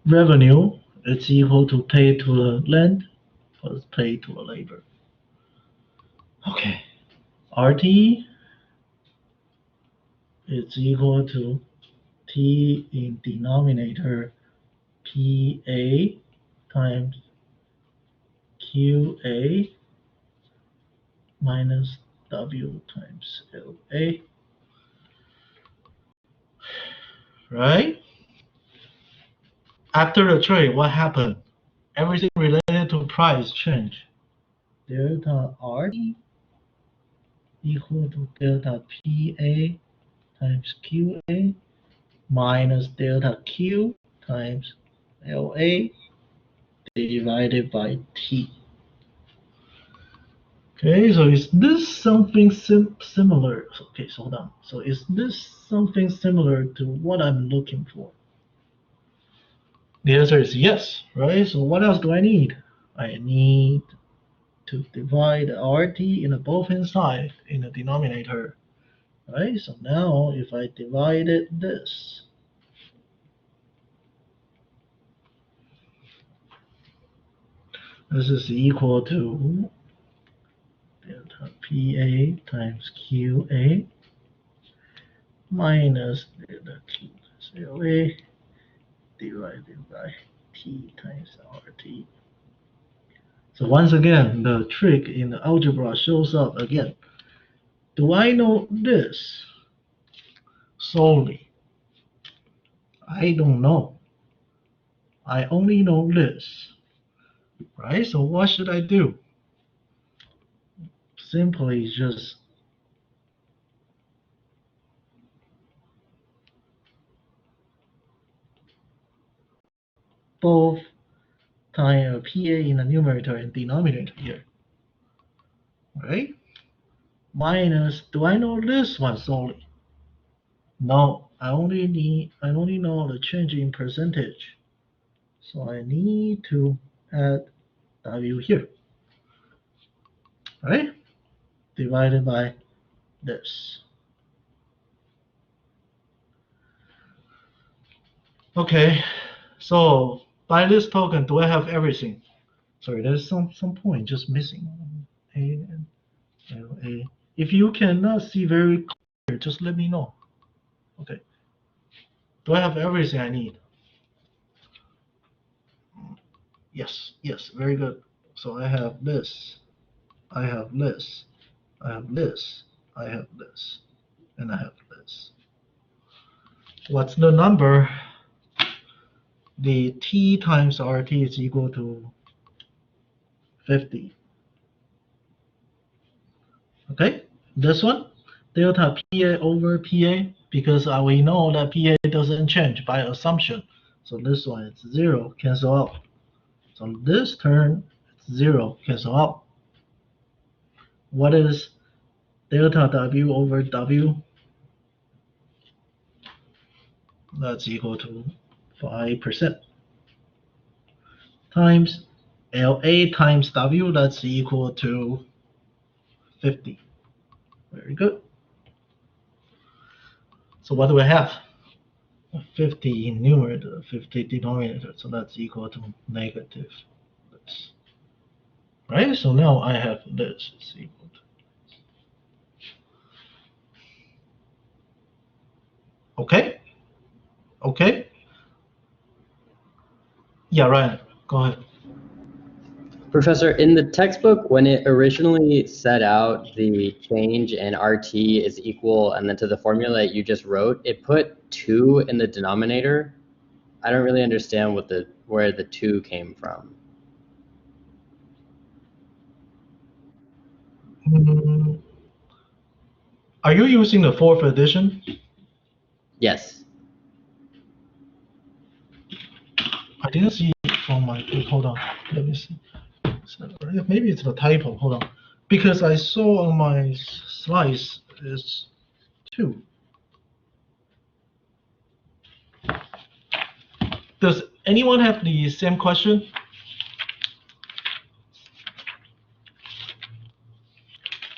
revenue. It's equal to pay to the land plus pay to the labor. Okay. RT is equal to T in denominator PA times QA minus W times LA. Right? After the trade, what happened? Everything related to price change. Delta RT equal to delta PA times QA minus delta Q times LA divided by T. Okay, so is this something similar? Okay, so hold on. So is this something similar to what I'm looking for? The answer is yes, right? So what else do I need? I need to divide RT in the both-hand side in the denominator, right? So now if I divided this, this is equal to delta PA times QA minus delta Q times LA divided by T times RT. So once again, the trick in the algebra shows up again. Do I know this solely? I don't know. I only know this, right? So what should I do? Simply just both times a PA in the numerator and denominator here, right? Minus, do I know this one solely? No, I only know the change in percentage. So I need to add W here, right? Divided by this. Okay, so by this token, do I have everything? Sorry, there's some point just missing. A and LA. If you cannot see very clear, just let me know. Okay. Do I have everything I need? Yes, yes, very good. So I have this, I have this, I have this, I have this, and I have this. What's the number? The T times RT is equal to 50. Okay, this one, delta PA over PA, because we know that PA doesn't change by assumption. So this one is 0, cancel out. So this term, it's 0, cancel out. What is delta W over W? That's equal to 5%. Times LA times W, that's equal to 50. Very good. So what do I have? 50 in numerator, 50 denominator, so that's equal to negative this. Right? So now I have this is equal to. Okay? Okay? Yeah, Ryan, go ahead. Professor, in the textbook, when it originally set out the change in RT is equal and then to the formula you just wrote, it put 2 in the denominator. I don't really understand where the 2 came from. Are you using the 4th edition? Yes. I didn't see it from my book. Hold on. Let me see. So, maybe it's the typo. Hold on. Because I saw on my slides is 2. Does anyone have the same question?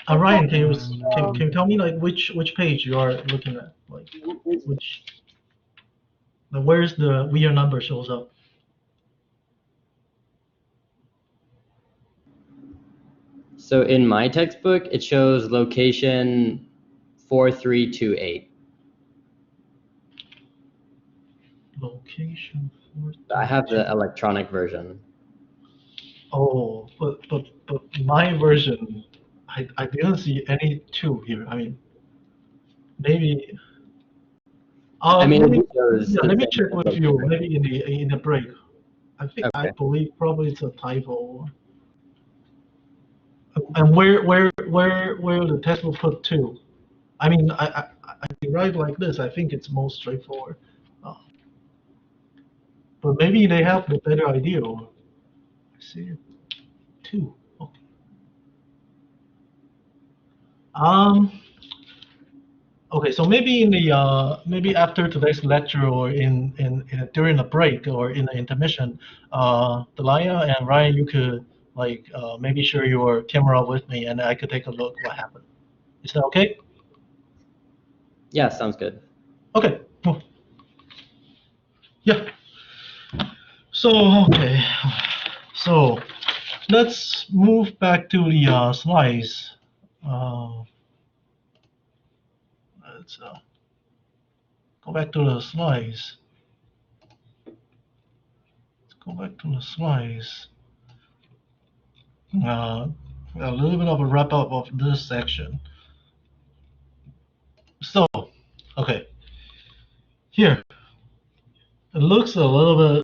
Ryan, can you tell me like which page you are looking at? Like which where's the real number shows up? So in my textbook, it shows location 4328. Location 4. I have the electronic version. Oh, but my version, I didn't see any 2 here. I mean, maybe. I mean, Let me, it shows yeah, the let me same check with you. location. Maybe in the break. I Okay. believe probably it's a typo. And where the textbook put 2? I mean, I derive like this. I think it's most straightforward. Uh, but maybe they have the better idea. I see 2. Okay. Okay, so maybe in the maybe after today's lecture or in during the break or in the intermission, Delia and Ryan, you could like maybe share your camera with me and I could take a look what happened. Is that okay? Yeah, sounds good. Okay. Cool. Yeah. So okay. So let's move back to the slides. Let's go back to the slides. Let's go back to the slides. A little bit of a wrap up of this section. So, okay, here it looks a little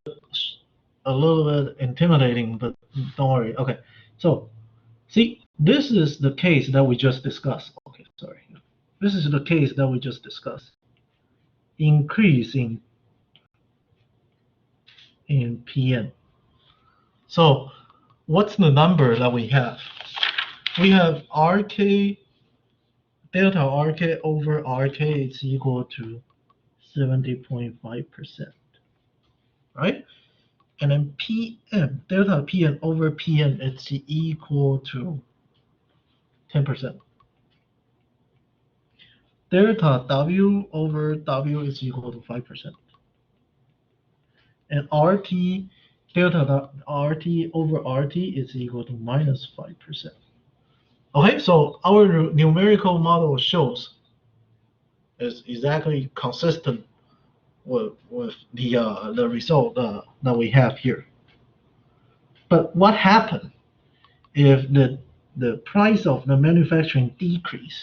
bit intimidating, but don't worry. Okay, so see, this is the case that we just discussed. Okay, sorry, this is the case that we just discussed. Increase in PM. So, what's the number that we have? We have RK delta RK over RK is equal to 70.5%, right? And then PM, delta PM over PM, it's equal to 10%. Delta W over W is equal to 5%. And RT, delta RT over RT is equal to minus 5%. Okay, so our numerical model shows is exactly consistent with the result that we have here. But what happened if the price of the manufacturing decrease?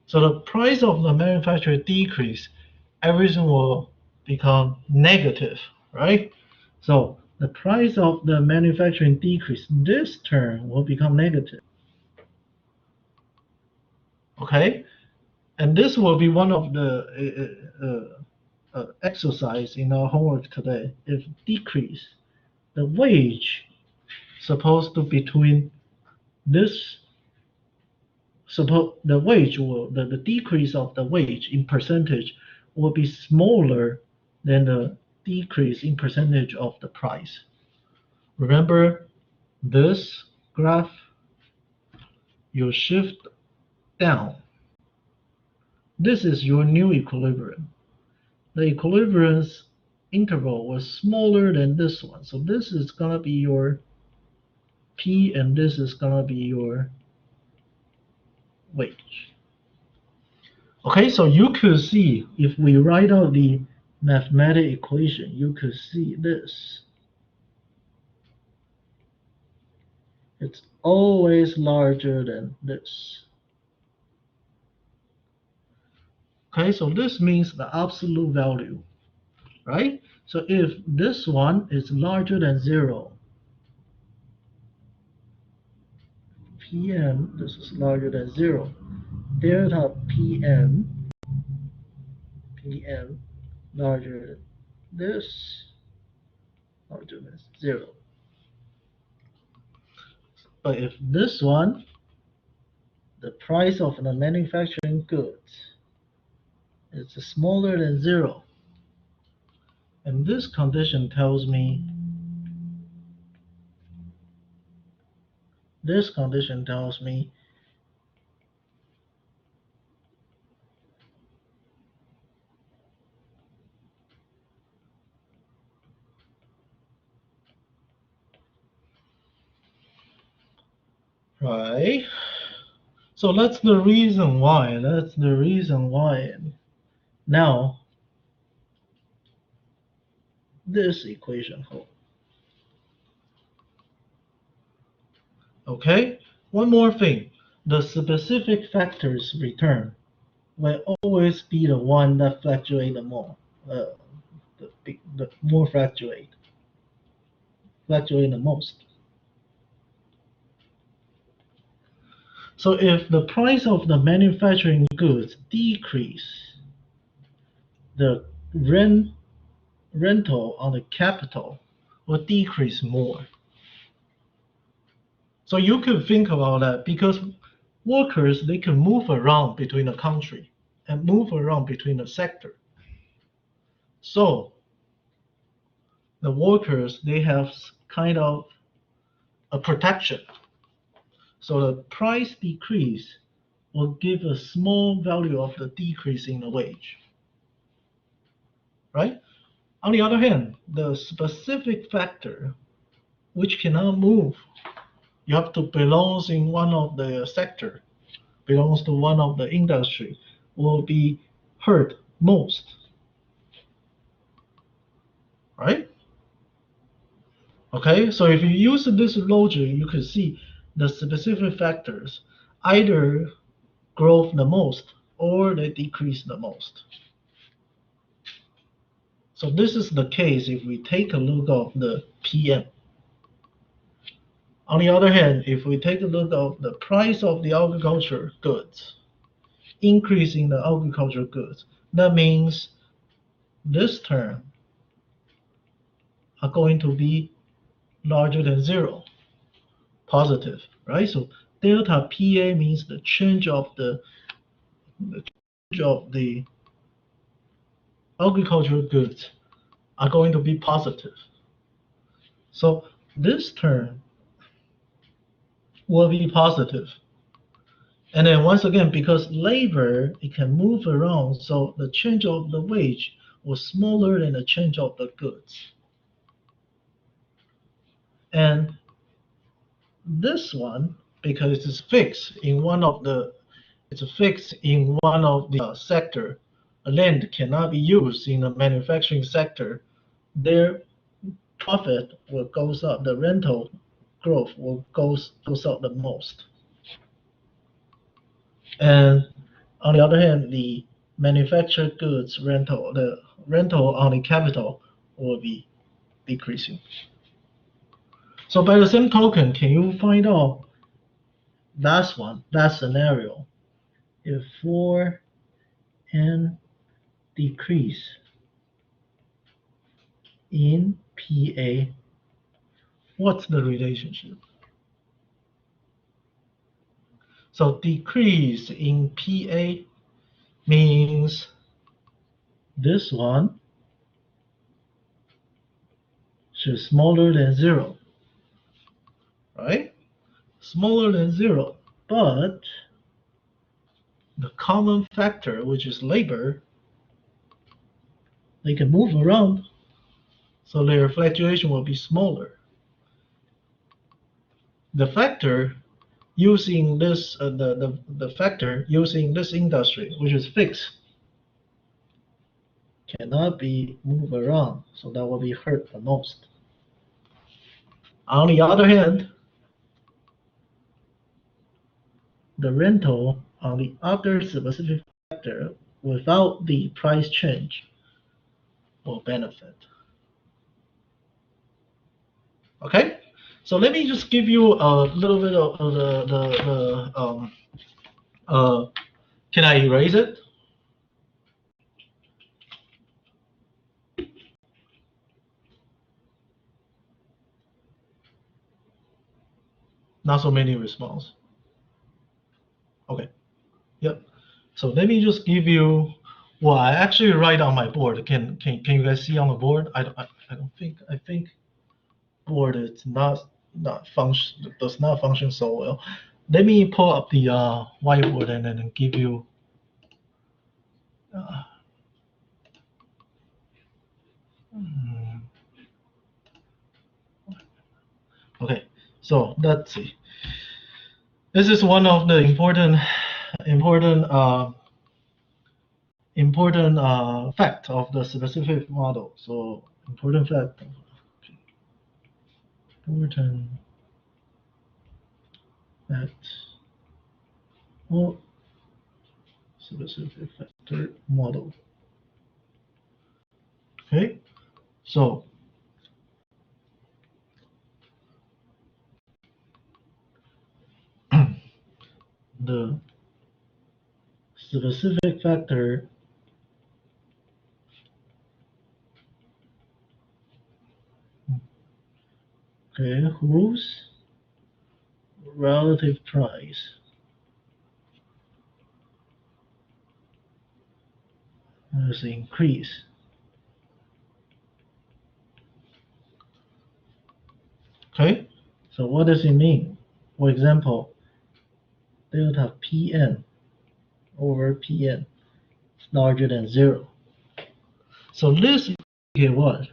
So the price of the manufacturing decrease, everything will become negative, right? So the price of the manufacturing decrease, this term will become negative. Okay, and this will be one of the exercise in our homework today. If decrease, the wage supposed to between this, suppose the wage will the decrease of the wage in percentage will be smaller than the decrease in percentage of the price. Remember this graph, you shift down. This is your new equilibrium. The equilibrium interval was smaller than this one. So this is gonna be your P and this is gonna be your wage. Okay, so you could see if we write out the mathematical equation, you could see this. It's always larger than this. Okay, so this means the absolute value, right? So if this one is larger than 0, PM, this is larger than 0, delta PM larger than this, larger than 0. But if this one, the price of the manufacturing goods is smaller than 0. And this condition tells me, right? So that's the reason why. Now, this equation holds. Okay? One more thing. The specific factors return will always be the one that fluctuate the more. The more fluctuate the most. So if the price of the manufacturing goods decrease, the rental on the capital will decrease more. So you could think about that because workers, they can move around between a country and move around between a sector. So the workers, they have kind of a protection. So the price decrease will give a small value of the decrease in the wage, right? On the other hand, the specific factor which cannot move, you have to belongs in one of the sector, belongs to one of the industry, will be hurt most, right? Okay, so if you use this logic, you can see the specific factors either grow the most or they decrease the most. So this is the case if we take a look of the PM. On the other hand, if we take a look of the price of the agriculture goods, increasing the agriculture goods, that means this term are going to be larger than 0, positive, right? So delta PA means the change of the agricultural goods are going to be positive. So this term will be positive. And then once again, because labor, it can move around, so the change of the wage was smaller than the change of the goods. And this one, because it's fixed in one of the sector, land cannot be used in the manufacturing sector, their profit will goes up, the rental growth will goes up the most. And on the other hand, the manufactured goods rental, the rental on the capital will be decreasing. So by the same token, can you find out that scenario, if for n decrease in PA, what's the relationship? So decrease in PA means this one should smaller than 0, right? Smaller than 0, but the common factor, which is labor, they can move around, so their fluctuation will be smaller. The factor using this, the factor using this industry, which is fixed, cannot be moved around, so that will be hurt the most. On the other hand, the rental on the other specific factor without the price change will benefit. Okay, so let me just give you a little bit of can I erase it? Not so many response. Okay. let me just give you. Well, I actually write on my board. Can you guys see on the board? I don't think. I think board is not function does not function so well. Let me pull up the whiteboard and then give you. Uh, hmm. Okay, so let's see. This is one of the important fact of the specific model. So important fact. Important fact. Well, specific factor model. Okay, so the specific factor whose relative price has increased. Okay, so what does it mean? For example, delta Pn over Pn is larger than 0. So this indicates what?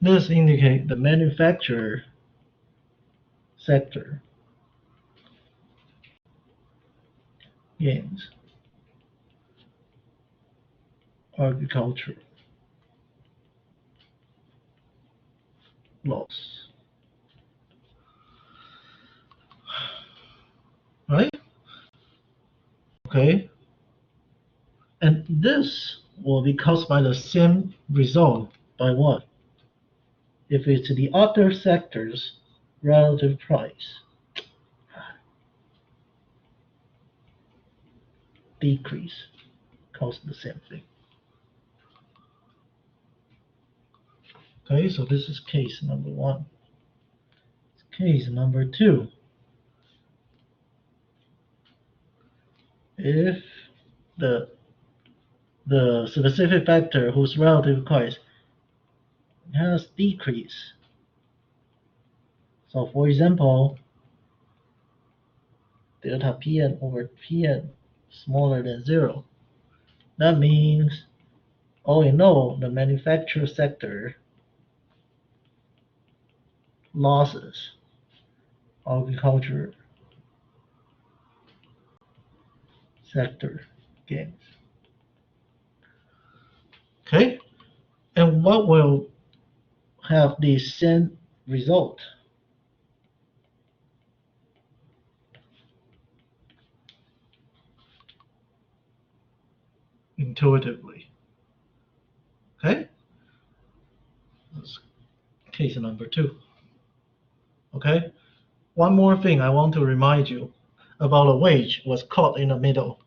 This indicates the manufacturer sector gains, agriculture loss. Right? Okay. And this will be caused by the same result by what? If it's the other sector's relative price decrease, costs the same thing. Okay, so this is case number 1. Case number 2. If the specific factor whose relative price has decreased. So for example, delta Pn over Pn smaller than 0. That means all in all, the manufacturer sector losses, agriculture sector gains. Okay, and what will have the same result? Intuitively. Okay, that's case number 2. Okay, one more thing I want to remind you about a wage was caught in the middle.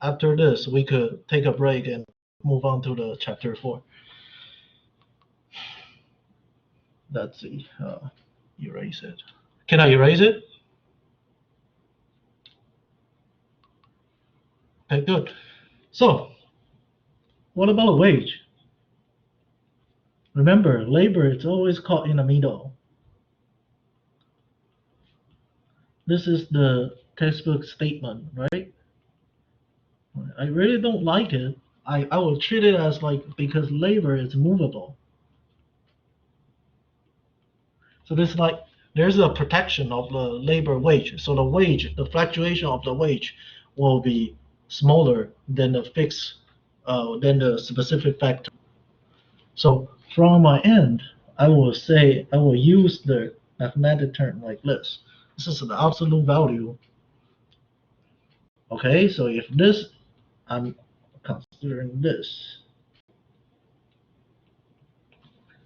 After this, we could take a break and move on to the chapter 4. Let's see, erase it. Can I erase it? Okay, good. So, what about a wage? Remember, labor is always caught in the middle. This is the textbook statement, right? I really don't like it. I will treat it as like, because labor is movable. So this like, there's a protection of the labor wage. So the wage, the fluctuation of the wage will be smaller than the fixed, than the specific factor. So from my end, I will use the mathematical term like this. This is the absolute value. Okay, so if this, I'm considering this.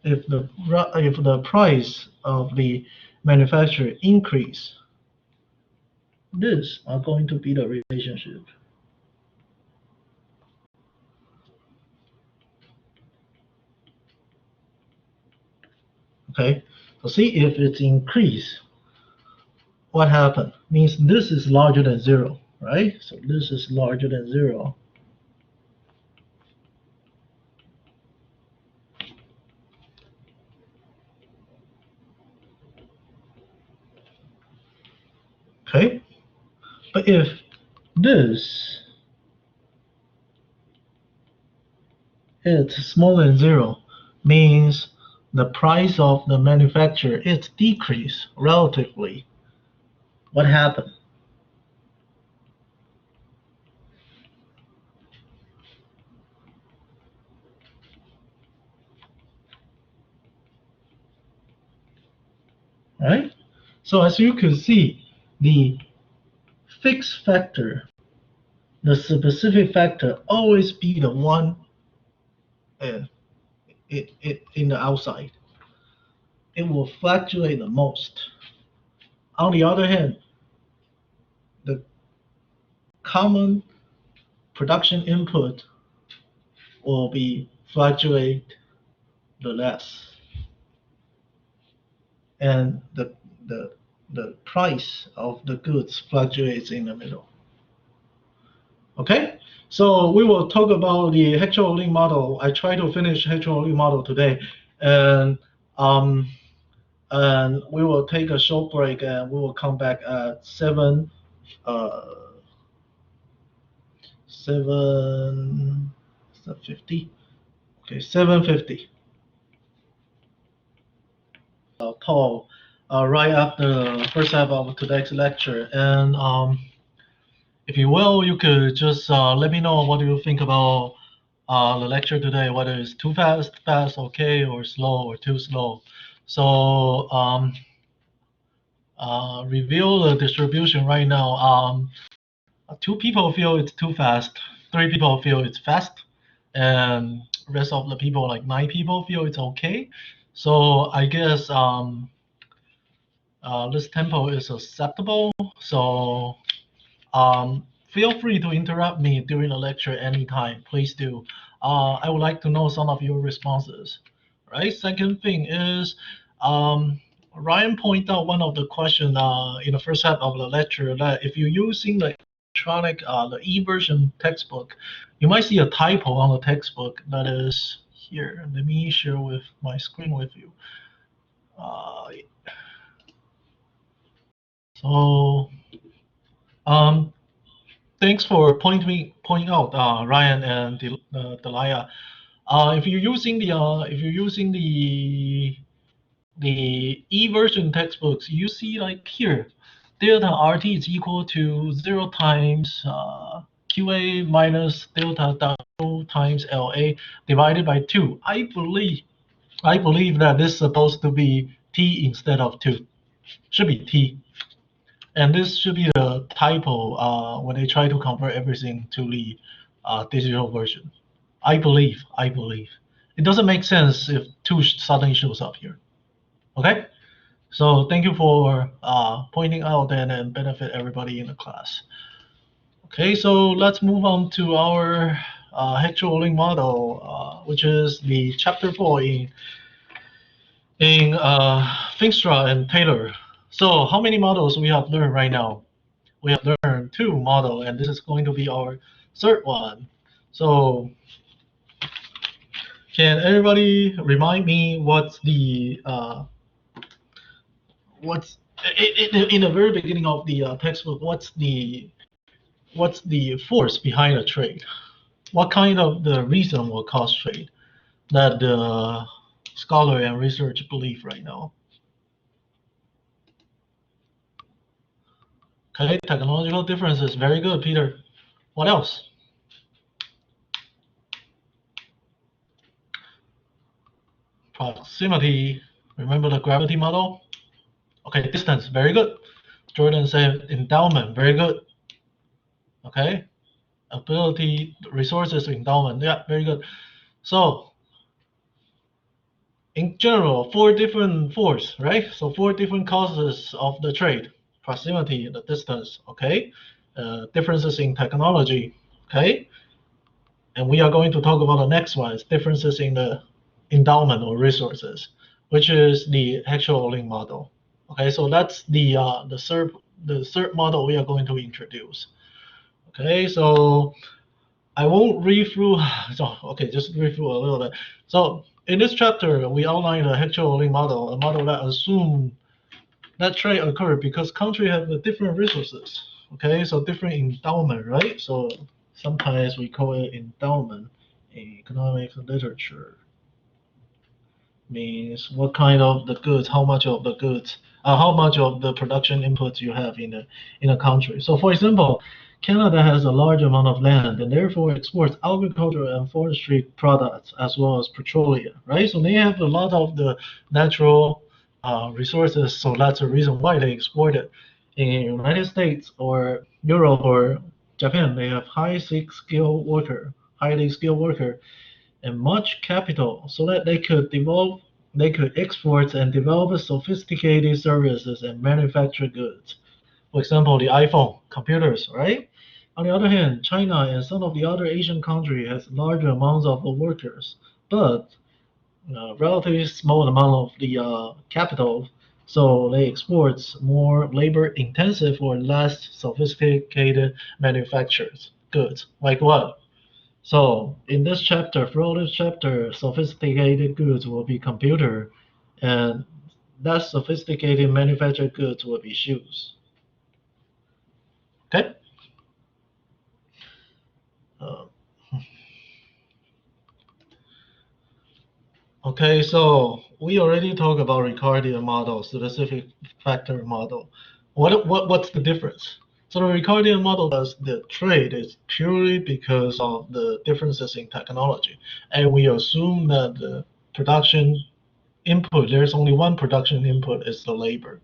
If the price of the manufacturer increase, this are going to be the relationship. Okay, so see if it's increase what happened? Means this is larger than 0, right? So this is larger than 0. Okay? But if this is smaller than 0, means the price of the manufacturer is decreased relatively. What happened? Right? So as you can see, the fixed factor, the specific factor, always be the one in the outside. It will fluctuate the most. On the other hand, the common production input will be fluctuate the less, and the price of the goods fluctuates in the middle. Okay, so we will talk about the Heckscher model. I try to finish Heckscher model today, and we will take a short break, and we will come back at 7:50. Okay, 7:50. Paul, right after the first half of today's lecture, and if you will, you could just let me know what do you think about the lecture today, whether it's too fast, okay, or slow, or too slow. So reveal the distribution right now. 2 people feel it's too fast, 3 people feel it's fast, and rest of the people, like 9 people, feel it's okay. So I guess this tempo is acceptable. So feel free to interrupt me during the lecture anytime. Please do. I would like to know some of your responses. Right. Second thing is, Ryan pointed out one of the questions in the first half of the lecture that if you're using the electronic, the e-version textbook, you might see a typo on the textbook that is here. Let me share with my screen with you. So, thanks for pointing out, Ryan and Delia. If you're using the e-version textbooks, you see like here, delta RT is equal to 0 times QA minus delta W times LA divided by 2. I believe that this is supposed to be T instead of 2. Should be T. And this should be the typo when they try to convert everything to the digital version. I believe. It doesn't make sense if 2 suddenly shows up here. Okay? So thank you for pointing out and benefit everybody in the class. Okay, so let's move on to our Heckscher model, which is the chapter 4 in Finstra and Taylor. So how many models we have learned right now? We have learned 2 models, and this is going to be our 3rd one. So can everybody remind me what's the in the very beginning of the textbook, what's the force behind a trade? What kind of the reason will cause trade that the scholar and research believe right now? Okay, technological differences. Very good, Peter. What else? Proximity. Remember the gravity model? Okay, distance. Very good. Jordan said endowment. Very good. Okay. Ability, resources, endowment. Yeah, very good. So in general, 4 different forces, right? So 4 different causes of the trade: proximity, the distance, okay? Differences in technology, okay? And we are going to talk about the next one, is differences in the endowment or resources, which is the Heckscher model. Okay, so that's the the third model we are going to introduce. Okay, so I won't read through. So okay, just read through a little bit. So in this chapter, we outline a Heckscher model, a model that assumes that trade occurred because countries have different resources. Okay, so different endowment, right? So sometimes we call it endowment in economics literature. Means what kind of the goods, how much of the goods, how much of the production inputs you have in a country. So for example, Canada has a large amount of land and therefore exports agricultural and forestry products as well as petroleum, right? So they have a lot of the natural resources, so that's the reason why they export it. In United States or Europe or Japan, they have highly skilled worker, and much capital so that they could export and develop sophisticated services and manufacture goods. For example, the iPhone, computers, right? On the other hand, China and some of the other Asian countries has large amounts of workers, but relatively small amount of the capital, so they export more labor-intensive or less sophisticated manufactured goods. Like what? So in this chapter, throughout this chapter, sophisticated goods will be computer, and less sophisticated manufactured goods will be shoes. Okay. Uh, okay. So we already talked about Ricardian model, specific factor model. What's the difference? So the Ricardian model does the trade is purely because of the differences in technology, and we assume that the production input, there's only one production input, is the labor.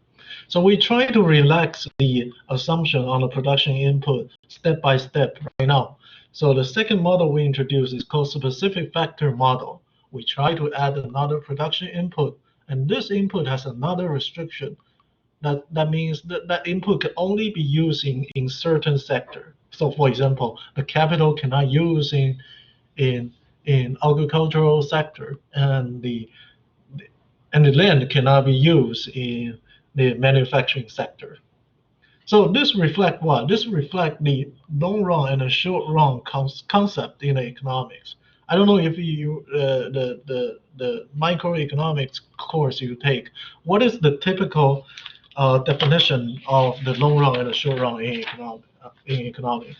So we try to relax the assumption on the production input step by step right now. So the second model we introduce is called specific factor model. We try to add another production input, and this input has another restriction. That means that input can only be used in certain sector. So for example, the capital cannot use in in agricultural sector, and the land cannot be used in the manufacturing sector. So this reflect what? This reflect the long run and the short run concept in the economics. I don't know if you the microeconomics course you take. What is the typical definition of the long run and the short run in economics?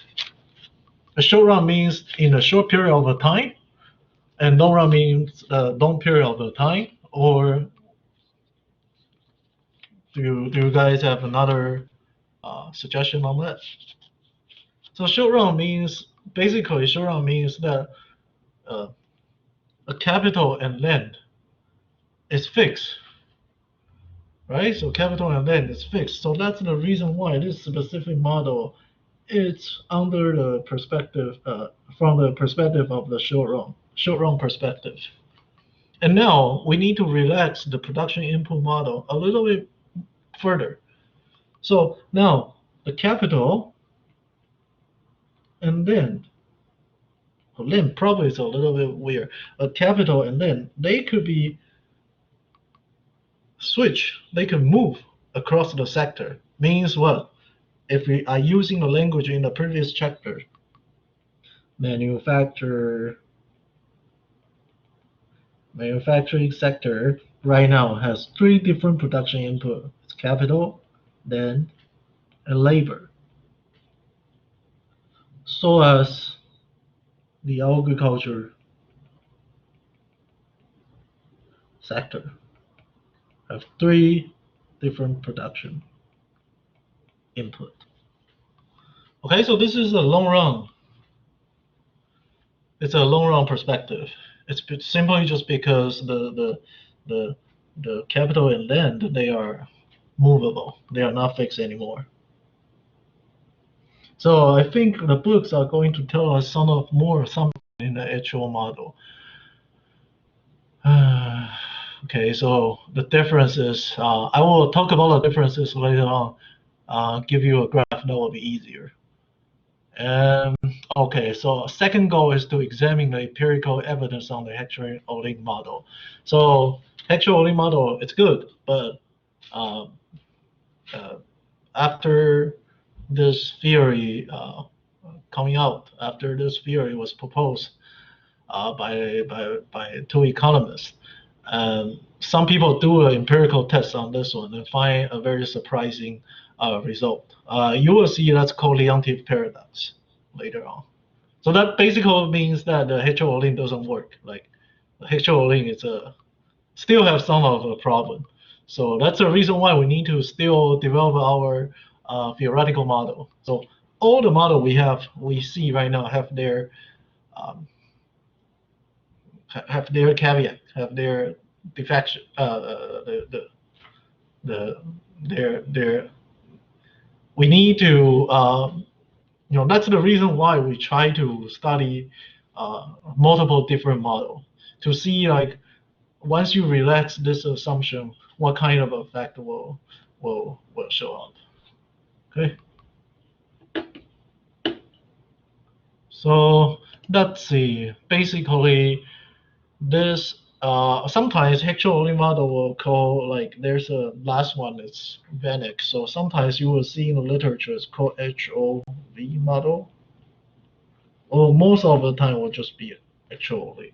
A short run means in a short period of time, and long run means a long period of time. Or do you guys have another suggestion on that? So short run means basically short run means that uh, a capital and land is fixed, right? So capital and land is fixed. So that's the reason why this specific model is under the perspective from the perspective of the short run perspective. And now we need to relax the production input model a little bit further. So now the capital and then land probably is a little bit weird. But capital and land, they could be switched. They can move across the sector. Means what? If we are using the language in the previous chapter, manufacturing sector right now has three different production input. It's capital, land, and labor. So as the agriculture sector have three different production input. Okay, so this is a long run. It's a long run perspective. It's simply just because the capital and land, they are movable. They are not fixed anymore. So I think the books are going to tell us something in the actual model. Okay, so the differences, I will talk about the differences later on. Give you a graph that will be easier. Okay, so second goal is to examine the empirical evidence on the Heckscher-Ohlin model. So Heckscher-Ohlin model, it's good, but after this theory coming out, after this theory was proposed by two economists, some people do an empirical test on this one and find a very surprising result. You will see that's called Leontief paradox later on. So that basically means that the Heckscher-Ohlin doesn't work. Like the Heckscher-Ohlin is still have some of a problem. So that's the reason why we need to still develop our theoretical model. So all the model we see right now um, have their caveat, have their defection, the their we need to that's the reason why we try to study multiple different models to see like once you relax this assumption, what kind of effect will show up. Okay. So let's see. Basically, this sometimes Heckscher-Ohlin model will call like there's a last one it's Vanek. So sometimes you will see in the literature it's called HOV model, or most of the time will just be Heckscher-Ohlin.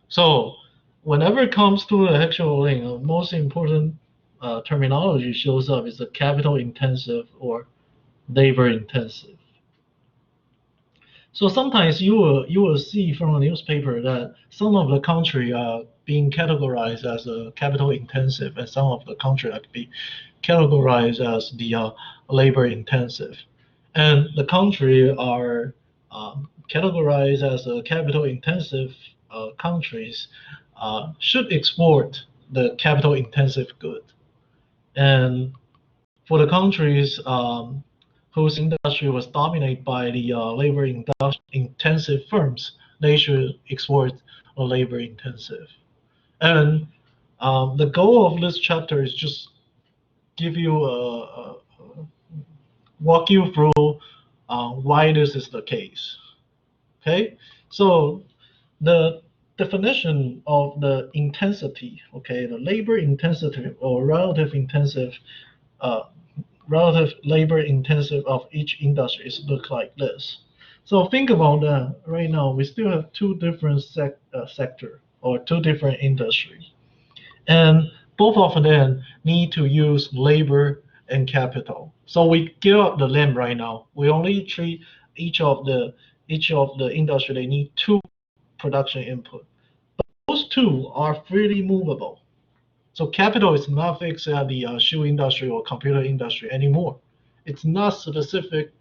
So whenever it comes to the Heckscher-Ohlin, the most important terminology shows up is the capital intensive or labor intensive. So sometimes you will see from a newspaper that some of the country are being categorized as a capital intensive, and some of the country are be categorized as the labor intensive, and the country are categorized as a capital intensive countries should export the capital intensive good, and for the countries whose industry was dominated by the labor intensive firms, they should export a labor intensive. And the goal of this chapter is just give you walk you through why this is the case. Okay, so the definition of the intensity, okay, the labor intensity or uh, relative labor intensive of each industry is look like this. So think about that. Right now, we still have two different sector or two different industries, and both of them need to use labor and capital. So we give up the land right now. We only treat each of the industry. They need two production input. Those two are freely movable. So capital is not fixed at the shoe industry or computer industry anymore. It's not specific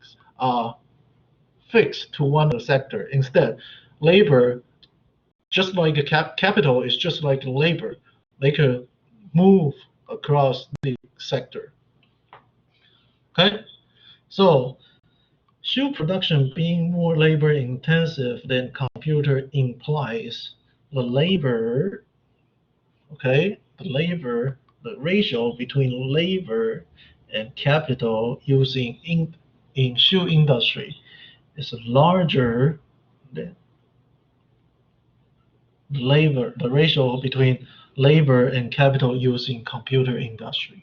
fixed to one sector. Instead, labor, just like a capital, is just like labor. They could move across the sector. Okay, so shoe production being more labor intensive than computer implies the labor, okay, the ratio between labor and capital using in shoe industry is larger than the ratio between labor and capital used in computer industry.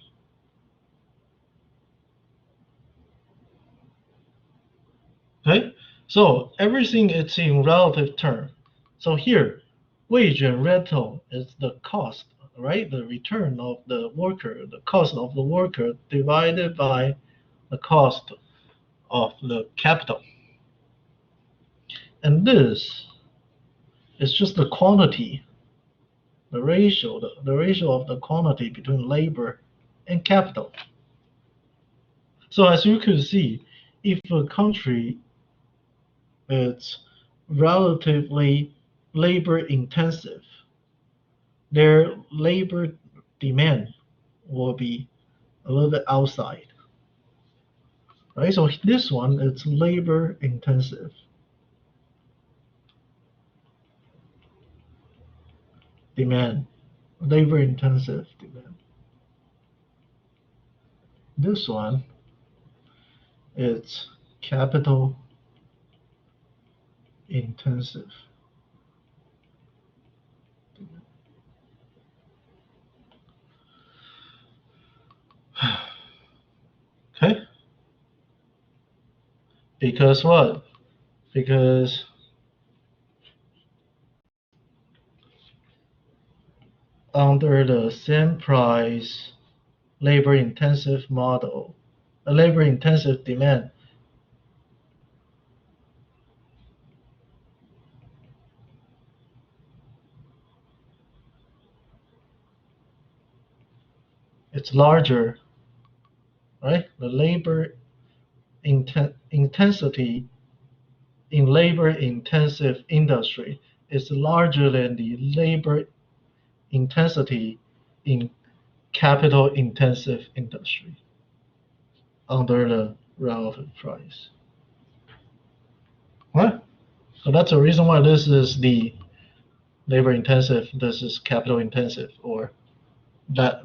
Okay, so everything is in relative term. So here, wage and rental is the cost, right? The return of the worker, the cost of the worker divided by the cost of the capital. And this is just the quantity, the ratio of the quantity between labor and capital. So as you can see, if a country is relatively labor intensive, their labor demand will be a little bit outside, right? So this one is labor intensive demand, labor intensive demand. This one is capital intensive. Because what? Because under the same price, labor-intensive model, a labor-intensive demand, it's larger, right? The labor intensity in labor-intensive industry is larger than the labor intensity in capital-intensive industry under the relative price. Right? So that's the reason why this is the labor-intensive, this is capital-intensive, or that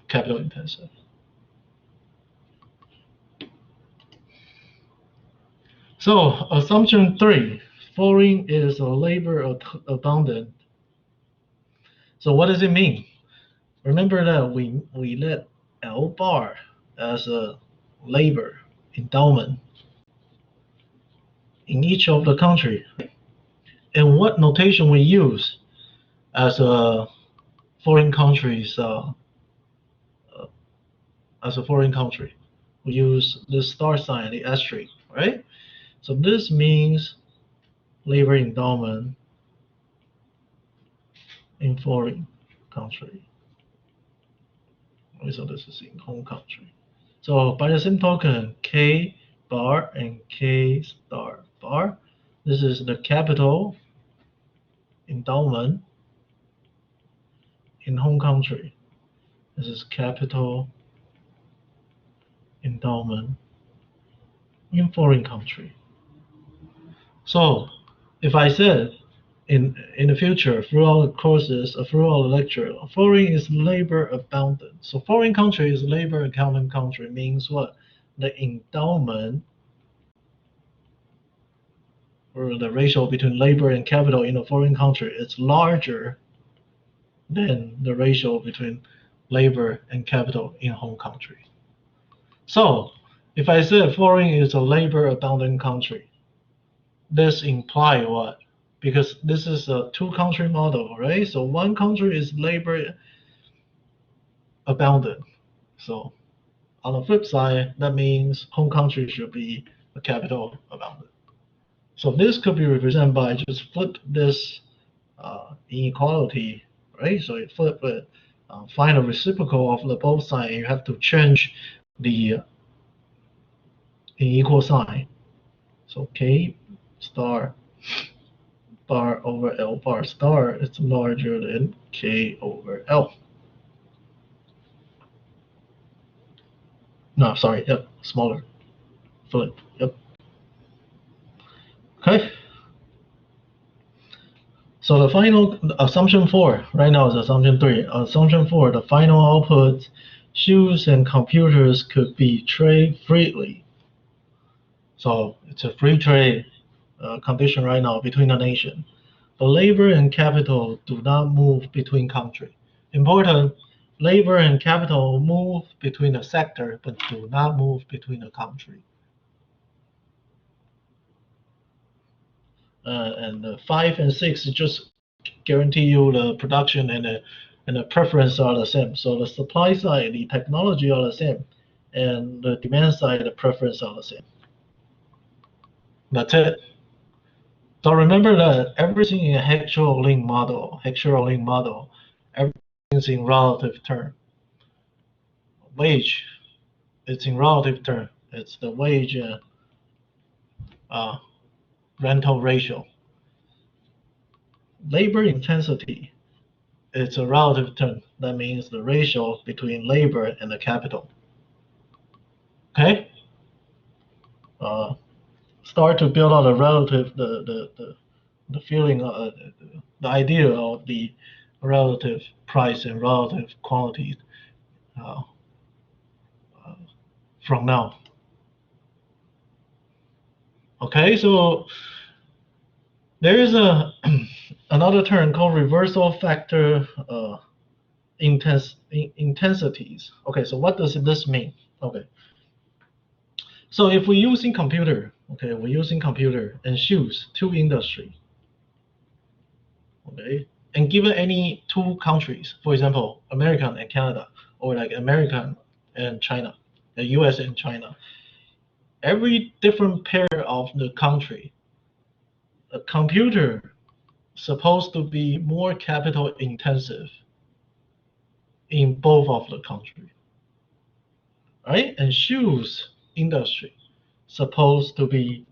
capital-intensive. So assumption 3, foreign is labor abundant. So what does it mean? Remember that we let L bar as a labor endowment in each of the country. And what notation we use as a foreign countries as a foreign country? We use this star sign, the asterisk, right? So this means labor endowment in foreign country. So this is in home country. So by the same token, K bar and K star bar, this is the capital endowment in home country. This is capital endowment in foreign country. So if I said in the future, throughout the courses, throughout the lecture, foreign is labor abundant. So foreign country is labor abundant country means what? The endowment or the ratio between labor and capital in a foreign country is larger than the ratio between labor and capital in home country. So if I said foreign is a labor abundant country, this implies what? Because this is a two-country model, right? So one country is labor abundant. So on the flip side, that means home country should be a capital abundant. So this could be represented by just flip this inequality, right? So you flip it, find a reciprocal of the both sides. You have to change the equal sign. So K star bar over L bar star is larger than K over L. No, sorry, yep, smaller. Flip, yep. Okay. So the final assumption 4, right now is assumption 3. Assumption 4, the final output, shoes and computers could be traded freely. So it's a free trade condition right now between the nation. The labor and capital do not move between countries. Important, labor and capital move between the sector, but do not move between the country. And 5 and 6 just guarantee you the production and the preference are the same. So the supply side, the technology are the same, and the demand side, the preference are the same. That's it. So remember that everything in a Heckscher-Ohlin model, everything is in relative term. Wage, it's in relative term. It's the wage rental ratio. Labor intensity, it's a relative term. That means the ratio between labor and the capital. Okay? Start to build out a relative, the feeling, the idea of the relative price and relative quantity from now. Okay, so there is another term called reversal factor intensities. Okay, so what does this mean? Okay, so if we're using computer, Okay, we're using computer and shoes, two industry. Okay, and given any two countries, for example, American and Canada, or like American and China, the US and China, every different pair of the country, a computer supposed to be more capital intensive in both of the country, right? And shoes industry supposed to be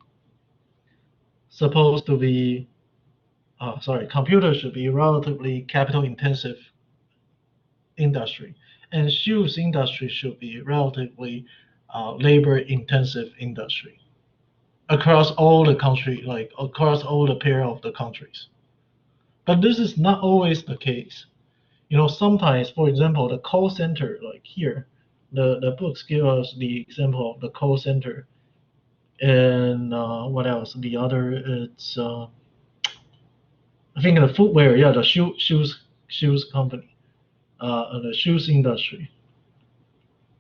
computer should be relatively capital intensive industry, and shoes industry should be relatively labor intensive industry across all the country, like across all the pair of the countries. But this is not always the case. Sometimes, for example, the call center, like here, the books give us the example of the call center, and what else? The other, it's I think the footwear, yeah, the shoes company, the shoes industry.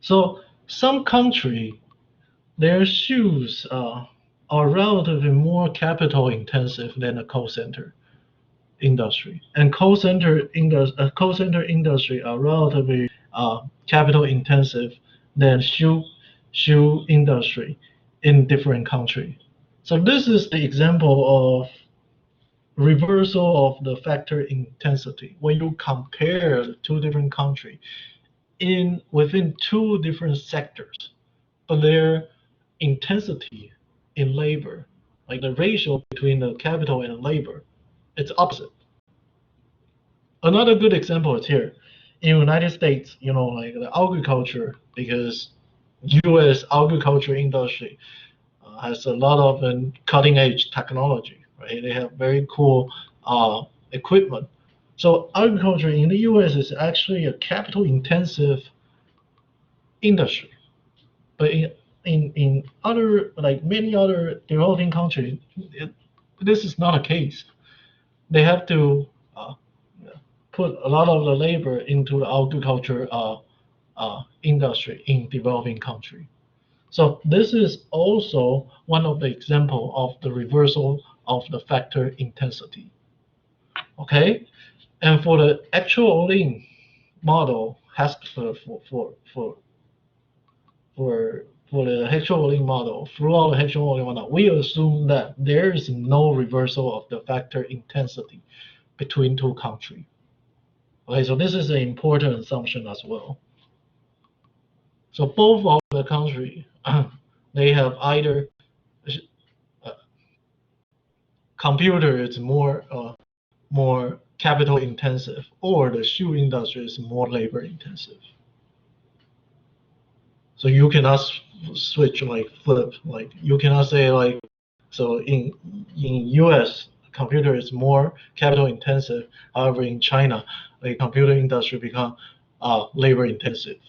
So some country, their shoes are relatively more capital intensive than the call center industry, and call center industry are relatively capital intensive than shoe industry in different country. So this is the example of reversal of the factor intensity when you compare the two different countries in within two different sectors, but their intensity in labor, like the ratio between the capital and labor, it's opposite. Another good example is here in United States, like the agriculture, because U.S. agriculture industry has a lot of cutting edge technology, right? They have very cool equipment. So agriculture in the U.S. is actually a capital intensive industry, but in other, like many other developing countries, this is not a case. They have to put a lot of the labor into the agriculture industry in developing country. So this is also one of the example of the reversal of the factor intensity. Okay, and for the actual Ohlin model has for the Heckscher Ohlin model, throughout the Heckscher Ohlin model, we assume that there is no reversal of the factor intensity between two countries. Okay, so this is an important assumption as well. So both of the country, they have either computer is more capital intensive, or the shoe industry is more labor intensive. So you cannot switch, like flip, like you cannot say like, so in US computer is more capital intensive, however in China the computer industry become labor intensive.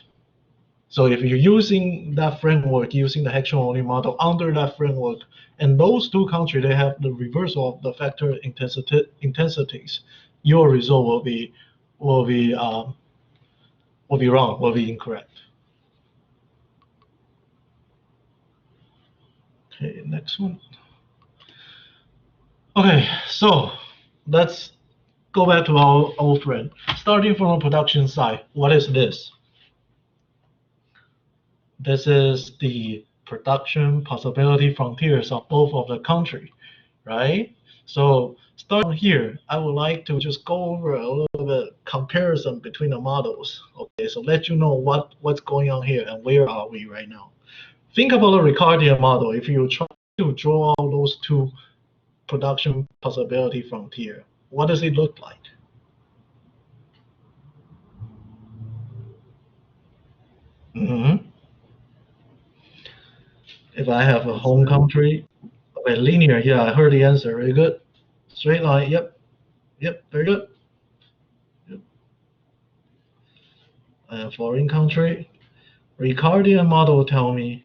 So if you're using that framework, using the Heckscher Ohlin model under that framework, and those two countries, they have the reversal of the factor intensities, your result will be wrong, will be incorrect. Okay, next one. Okay, so let's go back to our old friend. Starting from the production side, what is this? This is the production possibility frontiers of both of the country, right? So starting here, I would like to just go over a little bit comparison between the models. Okay, so let you know what's going on here and where are we right now. Think about the Ricardian model. If you try to draw out those two production possibility frontier, what does it look like? If I have a home country, okay, linear, yeah, I heard the answer, very good. Straight line, yep, very good. Yep. Foreign country, Ricardian model tell me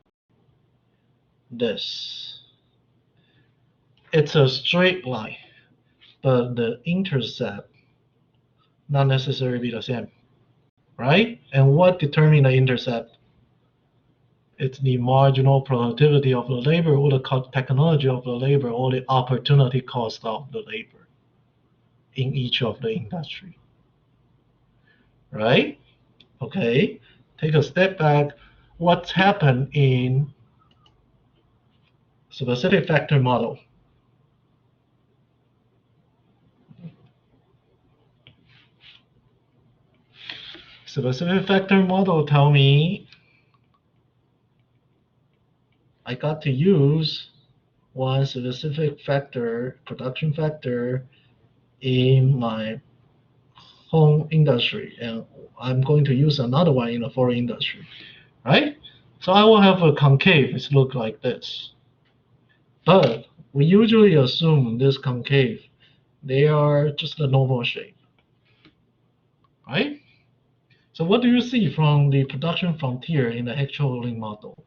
this. It's a straight line, but the intercept not necessarily be the same, right? And what determine the intercept? it's the marginal productivity of the labor, or the technology of the labor, or the opportunity cost of the labor in each of the industry. Right? Okay. Take a step back. What's happened in specific factor model? Specific factor model tell me I got to use one specific factor, production factor, in my home industry, and I'm going to use another one in a foreign industry, right? So I will have a concave, it look like this. But we usually assume this concave, they are just a normal shape, right? So what do you see from the production frontier in the actual Ohlin model?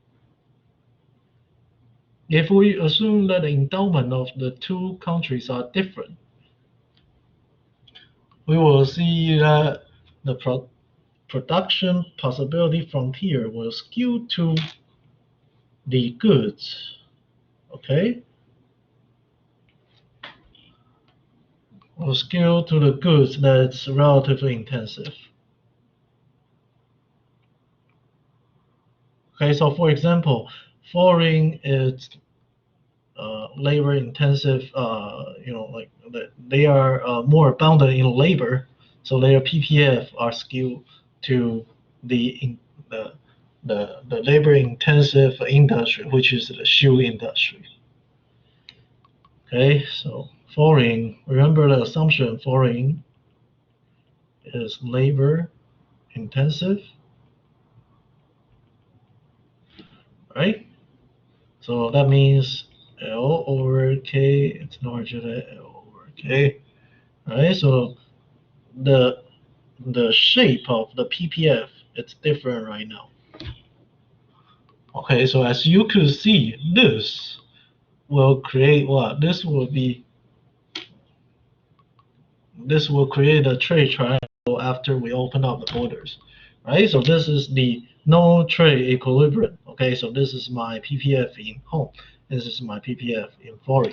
If we assume that the endowment of the two countries are different, we will see that the production possibility frontier will skew to the goods, okay? Will skew to the goods that's relatively intensive. Okay, so for example, foreign is labor intensive, like they are more abundant in labor, so their PPF are skewed to the labor intensive industry, which is the shoe industry. Okay, so foreign, remember the assumption, foreign is labor intensive, right? So that means L over K, it's larger than L over K, right? So the shape of the PPF, it's different right now. Okay, so as you could see, this will create what? This will create a trade triangle after we open up the borders, right? So this is the no trade equilibrium. Okay, so this is my PPF in home. This is my PPF in foreign.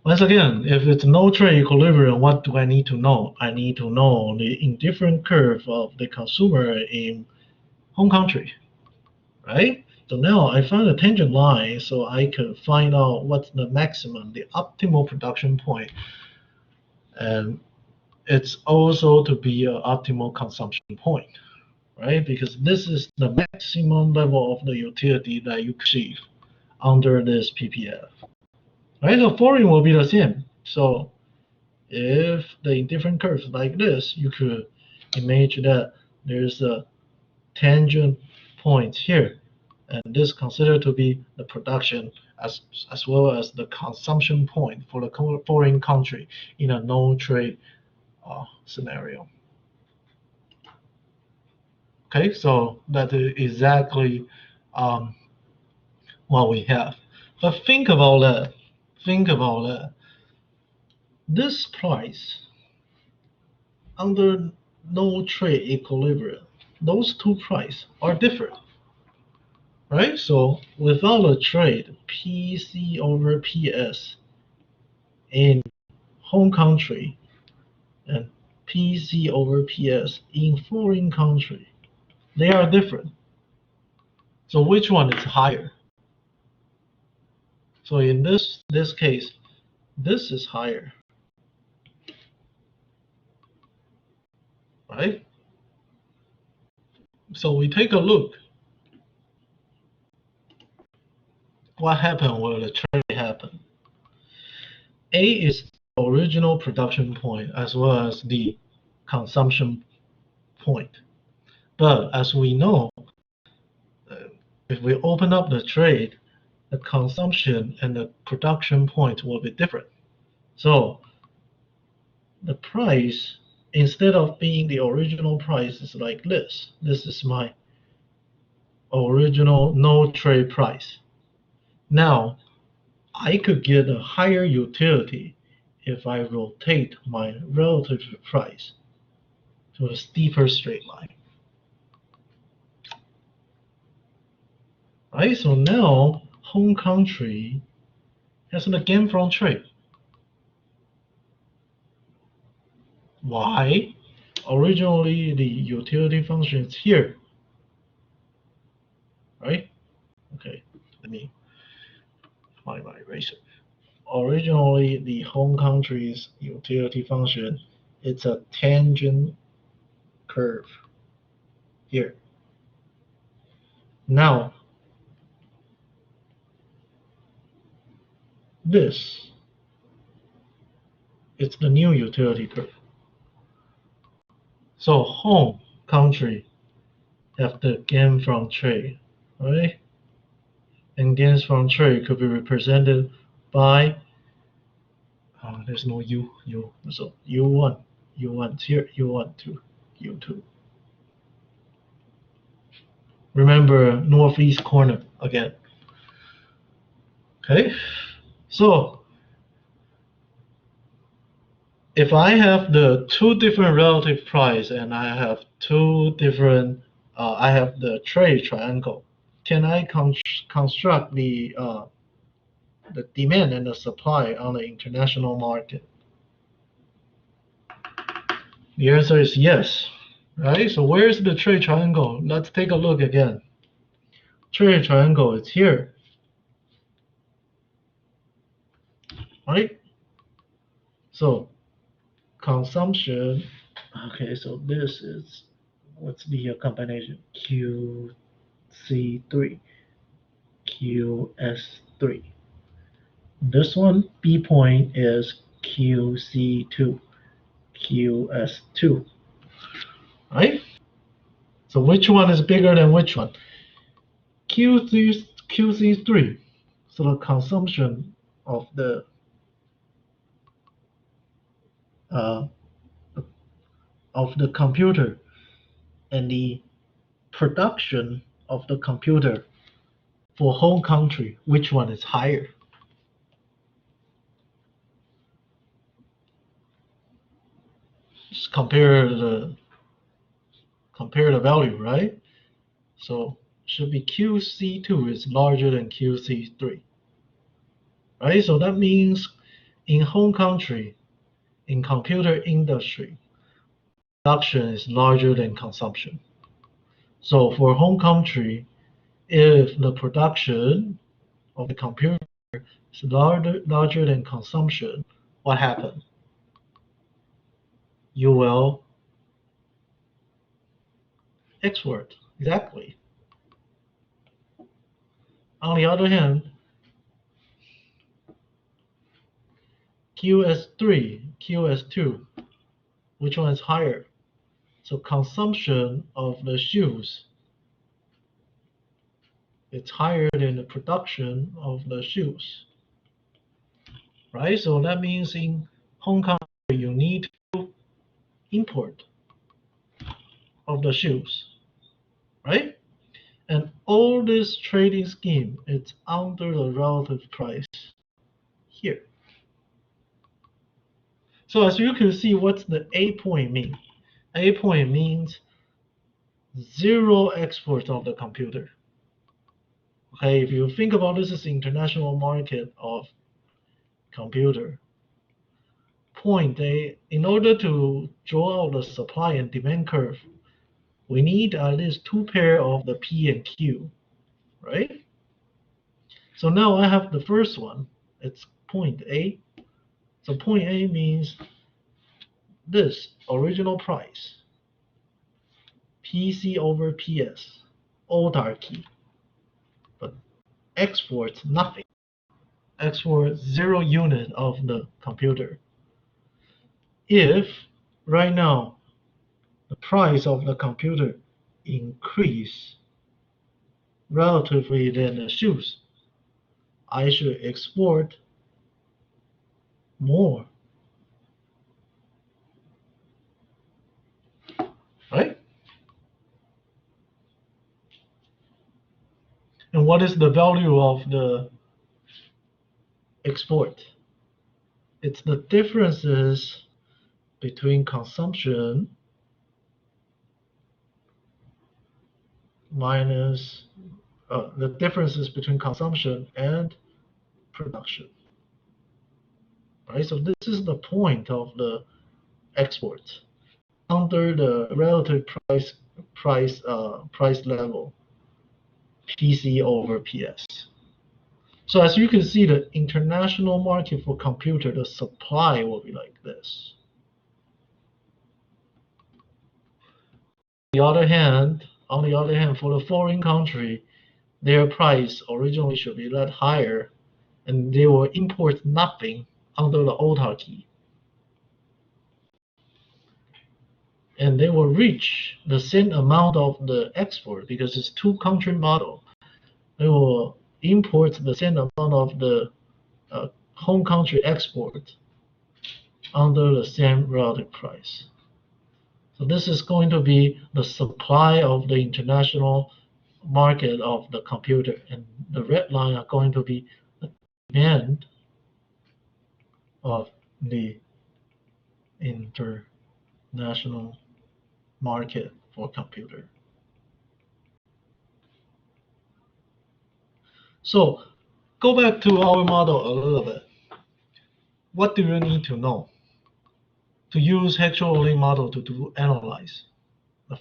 Once again, if it's no trade equilibrium, what do I need to know? I need to know the indifferent curve of the consumer in home country, right? So now I find a tangent line, so I can find out what's the maximum, the optimal production point, and it's also to be an optimal consumption point, right? Because this is the maximum level of the utility that you achieve under this PPF, right? So foreign will be the same. So if the indifferent curve is like this, you could imagine that there's a tangent point here, and this considered to be the production as well as the consumption point for the foreign country in a no trade scenario. Okay, so that is exactly what we have. But think about that. Think about that. This price under no trade equilibrium, those two prices are different, right? So without a trade, PC over PS in home country and PC over PS in foreign country, they are different. So which one is higher? So in this case, this is higher, right? So we take a look. What happened when the trade happened? A is the original production point as well as the consumption point. But as we know, if we open up the trade, the consumption and the production point will be different. So the price, instead of being the original price, is like this. This is my original no trade price. Now, I could get a higher utility if I rotate my relative price to to a steeper straight line. Right, so now home country has a gain from trade. Why? Originally, the utility function is here, right? Okay, let me find my eraser. Originally, the home country's utility function, it's a tangent curve here. Now, this it's the new utility curve. So home country have the gain from trade, right? And gains from trade could be represented by there's no U, so U1, U1 here, U1 to U2. Remember northeast corner again. Okay, so if I have the two different relative price and I have two different, I have the trade triangle, can I construct the demand and the supply on the international market? The answer is yes, right? So where's the trade triangle? Let's take a look again. Trade triangle is here, right? So consumption, okay, so this is, what's the combination? QC3, QS3. This one, B point is QC2, QS2, right? So which one is bigger than which one? QC3. So the consumption of the computer and the production of the computer for home country, which one is higher? Just compare the value, right? So should be QC2 is larger than QC3, right? So that means in home country, in computer industry, production is larger than consumption. So for home country, if the production of the computer is larger than consumption, what happens? You will export, exactly. On the other hand, QS3, QS2, which one is higher? So consumption of the shoes, it's higher than the production of the shoes, right? So that means in home country, you need to import of the shoes, right? And all this trading scheme, it's under the relative price here. So as you can see, what's the A point mean? A point means zero export of the computer. Okay, if you think about this as international market of computer, point A, in order to draw out the supply and demand curve, we need at least two pair of the P and Q, right? So now I have the first one, it's point A. So point A means this original price, PC over PS, autarky, but exports nothing. Export 0 unit of the computer. If right now the price of the computer increase relatively than the shoes, I should export more, right? And what is the value of the export? It's the differences between consumption minus the differences between consumption and production. Right, so this is the point of the export under the relative price level, PC over PS. So as you can see, the international market for computer, the supply will be like this. On the other hand, for the foreign country, their price originally should be that higher, and they will import nothing under the autarky. And they will reach the same amount of the export because it's two-country model. They will import the same amount of the home country export under the same relative price. So this is going to be the supply of the international market of the computer, and the red line are going to be the demand of the international market for computer. So go back to our model a little bit. What do you need to know to use Heckscher-Ohlin model to do analyze?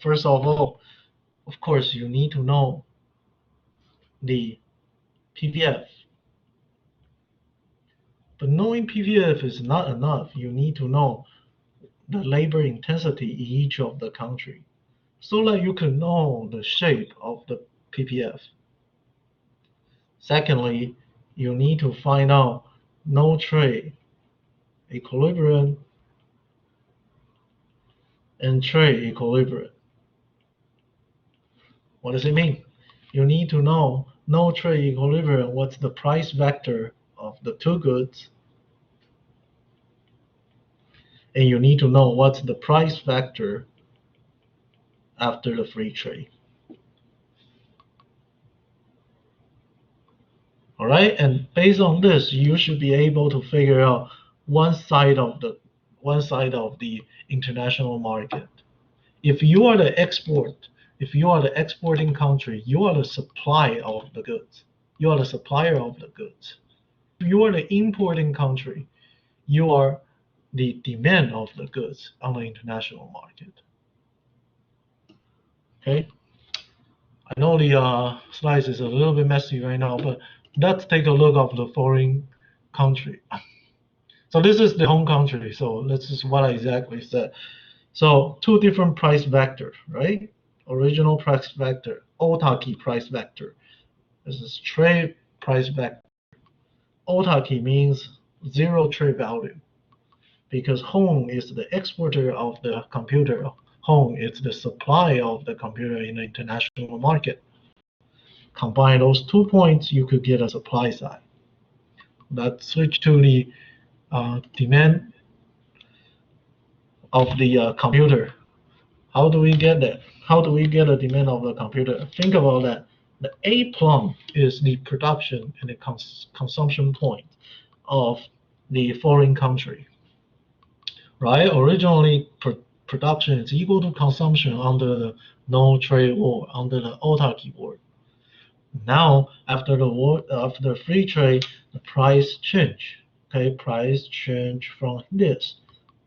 First of all, of course, you need to know the PPF. But knowing PPF is not enough. You need to know the labor intensity in each of the country so that you can know the shape of the PPF. Secondly, you need to find out no trade equilibrium and trade equilibrium. What does it mean? You need to know no trade equilibrium, what's the price vector of the two goods, and you need to know what's the price vector after the free trade. All right, and based on this, you should be able to figure out one side of the international market. If you are the exporting country, you are the supply of the goods. You are the supplier of the goods. If you are the importing country, you are the demand of the goods on the international market. Okay. I know the slides is a little bit messy right now, but let's take a look of the foreign country. So this is the home country. So this is what I exactly said. So two different price vector, right? Original price vector, autarky price vector. This is trade price vector. Autarky means zero trade value because home is the exporter of the computer. Home is the supply of the computer in the international market. Combine those 2 points, you could get a supply side. Let's switch to the demand of the computer. How do we get that? How do we get a demand of the computer? Think about that. The A plumb is the production and the consumption point of the foreign country, right? Originally, production is equal to consumption under the no trade war, under the autarky war. Now, after the war, after free trade, the price change. Okay, price change from this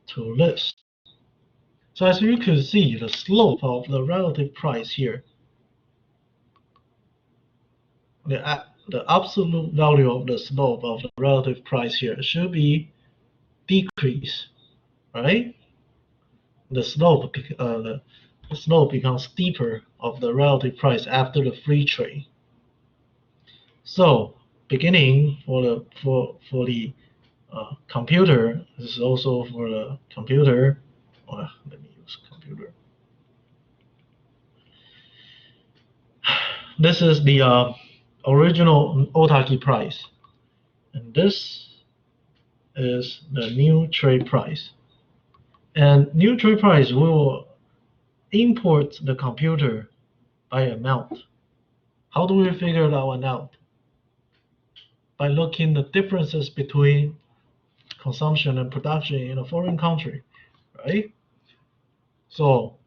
to this. So as you can see, the slope of the relative price here, the absolute value of the slope of the relative price here should be decrease, right? The slope becomes steeper of the relative price after the free trade. So beginning for the computer, this is also for the computer. Let me use computer. This is the original autarky price, and this is the new trade price. And new trade price will import the computer by amount. How do we figure that one out? By looking the differences between consumption and production in a foreign country, right? So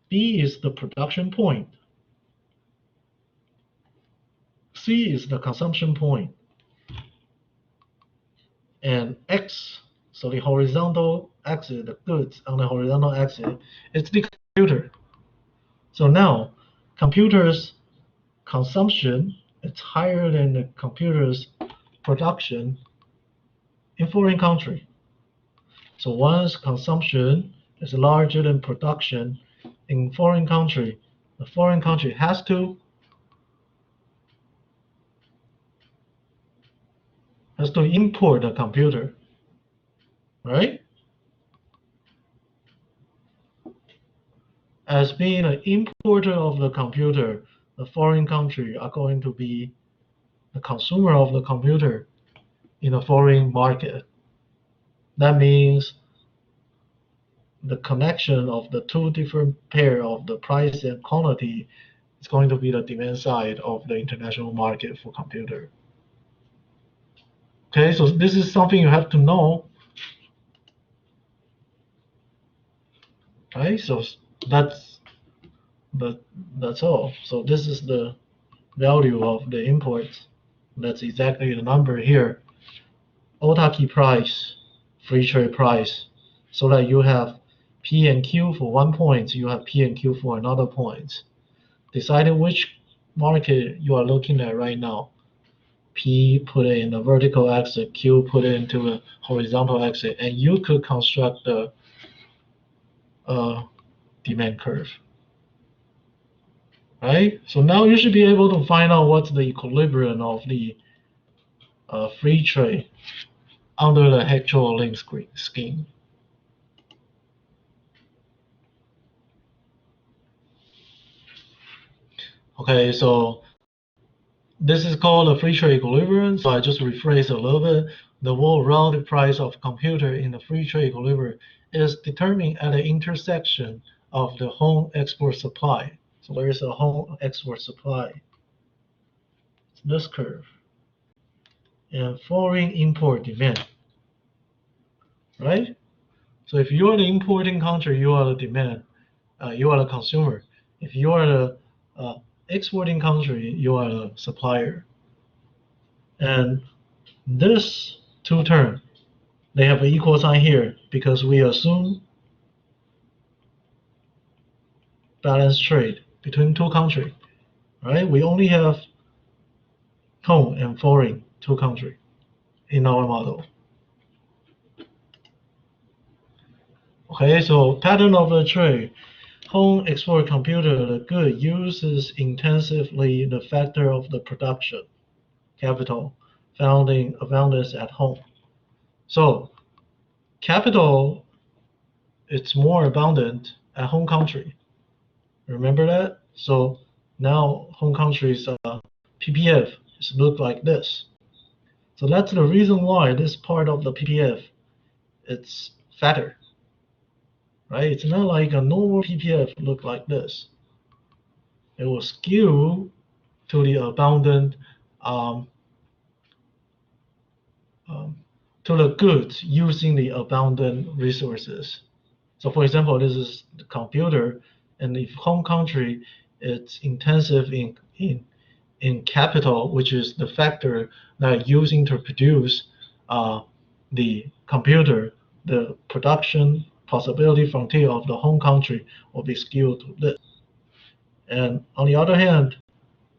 B is the production point, C is the consumption point, and X, so the horizontal axis, the goods on the horizontal axis, it's the computer. So now, computer's consumption, it's higher than the computer's production in foreign country. So once consumption is larger than production in foreign country, the foreign country has to import a computer, right? As being an importer of the computer, the foreign country are going to be the consumer of the computer in a foreign market. That means the connection of the two different pair of the price and quantity is going to be the demand side of the international market for computer. Okay, so this is something you have to know, right? So that's all. So this is the value of the imports. That's exactly the number here. Otaki price, free trade price, so that you have P and Q for 1 point, you have P and Q for another point. Deciding which market you are looking at right now. P, put it in the vertical axis, Q, put it into the horizontal axis, and you could construct the demand curve. Right? So now you should be able to find out what's the equilibrium of the free trade under the Heckscher-Ohlin scheme. Okay, so this is called the free trade equilibrium. So I just rephrase a little bit. The world relative price of computer in the free trade equilibrium is determined at the intersection of the home export supply. So there is a home export supply. It's this curve. And foreign import demand. Right? So if you are the importing country, you are the demand. You are the consumer. If you are the exporting country, you are the supplier. And this two terms, they have an equal sign here because we assume balanced trade between two countries, right? We only have home and foreign two countries in our model. Okay, so pattern of the trade. Home export computer, the good uses intensively the factor of the production capital found in abundance at home. So capital, it's more abundant at home country. Remember that? So now home country's PPF is look like this. So that's the reason why this part of the PPF, it's fatter. Right? It's not like a normal PPF look like this. It will skew to the abundant, to the goods using the abundant resources. So for example, this is the computer, and if home country, it's intensive in capital, which is the factor that using to produce the computer, the production possibility frontier of the home country will be skewed to this. And on the other hand,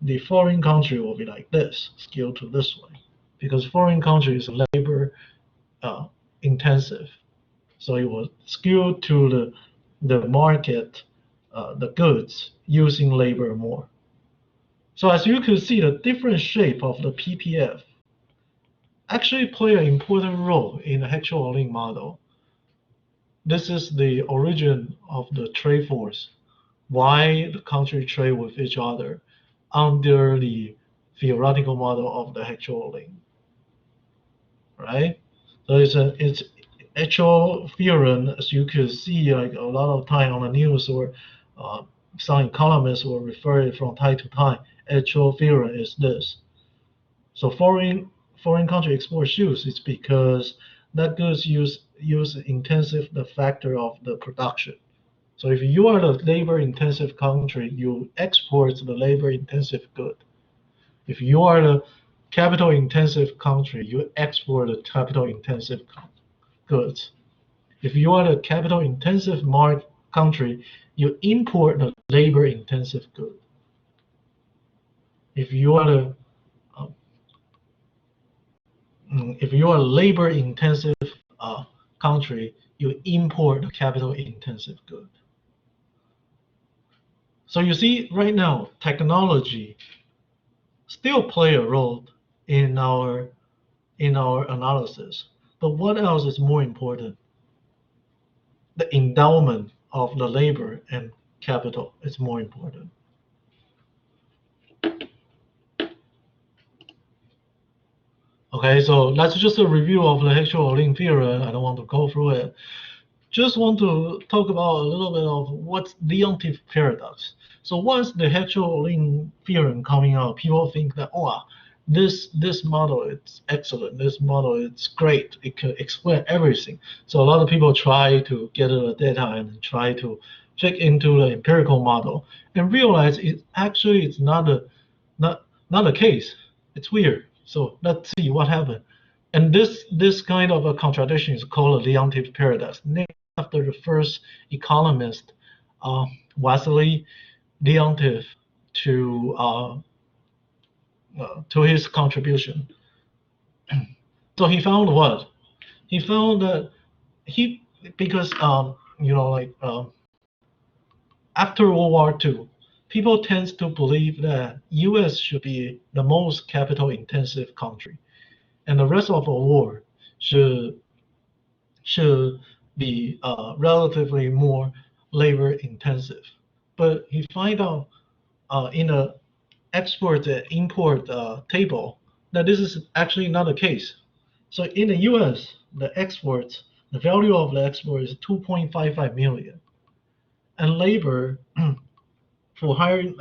the foreign country will be like this, skewed to this way, because foreign country is labor intensive. So it will skew to the market, the goods using labor more. So as you can see, the different shape of the PPF actually play an important role in the Heckscher-Ohlin model. This is the origin of the trade force, why the country trade with each other under the theoretical model of the Heckscher-Ohlin, right? So it's actual theorem, as you can see, like a lot of time on the news or some economists will refer it from time to time. Actual theorem is this. So foreign country export shoes is because that goods use intensive the factor of the production. So if you are the labor intensive country, you export the labor intensive good. If you are the capital-intensive country, you export the capital-intensive goods. If you are the capital-intensive country, you import the labor-intensive good. If you are the if you are a labor-intensive country, you import the capital-intensive good. So you see, right now, technology still play a role in our analysis. But what else is more important? The endowment of the labor and capital is more important. Okay, so that's just a review of the Heckscher-Ohlin theorem. I don't want to go through it. Just want to talk about a little bit of what's Leontief paradox. So once the Heckscher-Ohlin theorem coming out, people think that, oh, this model is excellent. This model is great. It can explain everything. So a lot of people try to get the data and try to check into the empirical model and realize it's not a case. It's weird. So let's see what happened. And this kind of a contradiction is called a Leontief paradox, named after the first economist, Vasily Leontief, to his contribution. So he found what? He found that because after World War II, people tend to believe that U.S. should be the most capital-intensive country, and the rest of the world should be relatively more labor-intensive. But he find out in the export and import table that this is actually not the case. So in the U.S., the value of the export is 2.55 million, and labor for hiring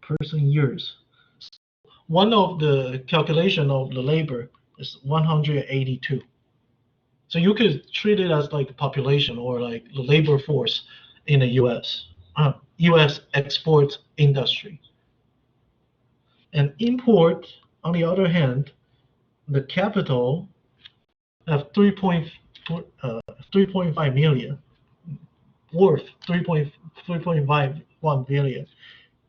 person years. One of the calculation of the labor is 182. So you could treat it as like population or like the labor force in the U.S. U.S. export industry. And import, on the other hand, the capital have 3.5 million, worth 3.51 billion.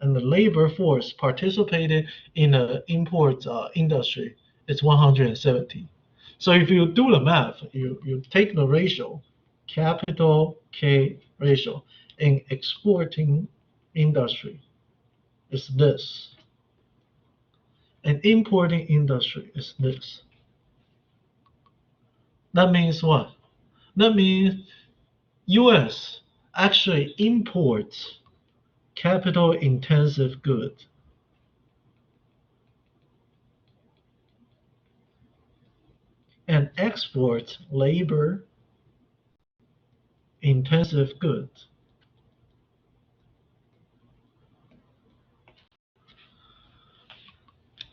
And the labor force participated in the import industry is 170. So if you do the math, you take the ratio, capital K ratio, in exporting industry is this, and importing industry is this. That means what? That means U.S. actually imports capital-intensive goods. And exports labor-intensive goods.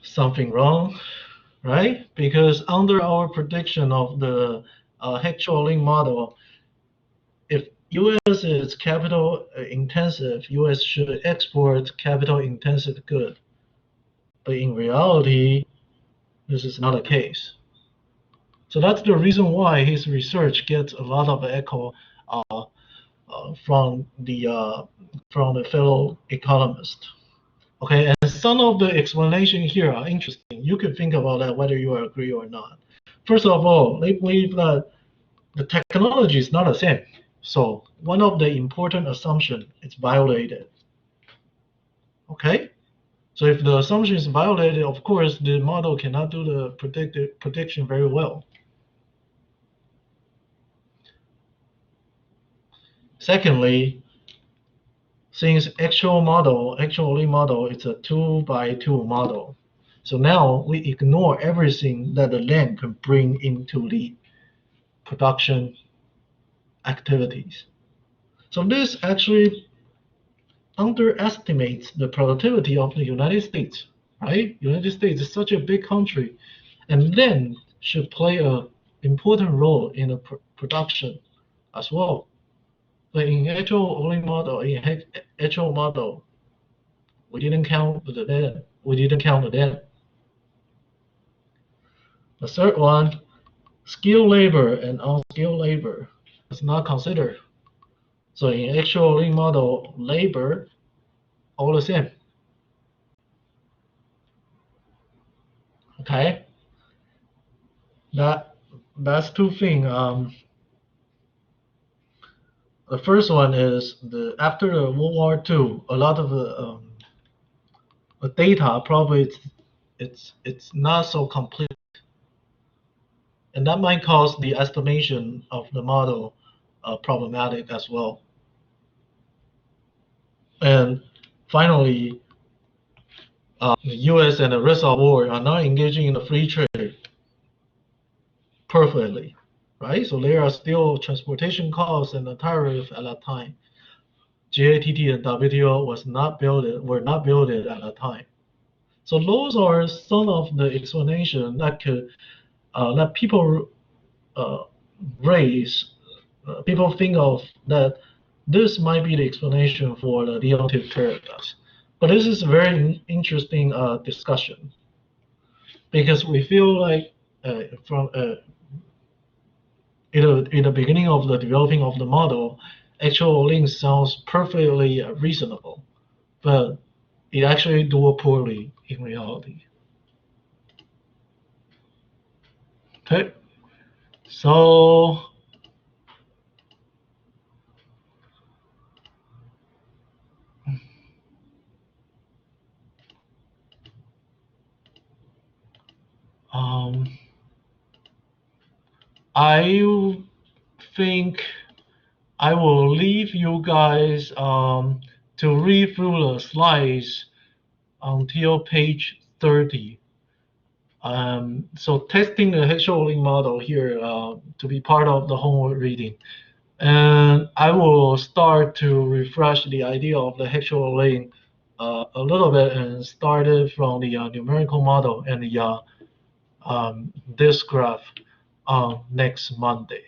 Something wrong, right? Because under our prediction of the Heckscher-Ohlin model, if U.S. is capital intensive, U.S. should export capital intensive good. But in reality, this is not the case. So that's the reason why his research gets a lot of echo from the fellow economists. Okay, and some of the explanations here are interesting. You can think about that whether you agree or not. First of all, they believe that the technology is not the same. So one of the important assumptions is violated. Okay, so if the assumption is violated, of course, the model cannot do the prediction very well. Secondly, since Heckscher-Ohlin model, it's a 2x2 model. So now we ignore everything that the land can bring into the production activities. So this actually underestimates the productivity of the United States, right? United States is such a big country, and then should play an important role in the production as well. But in Heckscher-Ohlin model, in actual model. We didn't count the then. We didn't count the then. The third one, skilled labor and unskilled labor is not considered. So in actual link model, labor all the same. Okay, that's two things. The first one is after the World War II, a lot of the data probably it's not so complete, and that might cause the estimation of the model problematic as well. And finally, the U.S. and the rest of the world are not engaging in the free trade perfectly, right? So there are still transportation costs and the tariff at that time. GATT and WTO were not built at that time. So those are some of the explanation that could that people raise. People think of that this might be the explanation for the deontist paradox. But this is a very interesting discussion because we feel like from in the beginning of the developing of the model, actual link sounds perfectly reasonable, but it actually do poorly in reality. Okay, so I think I will leave you guys to read through the slides until page 30. So testing the Heckscher link model here to be part of the homework reading. And I will start to refresh the idea of the Heckscher link a little bit and start it from the numerical model and the this graph next Monday.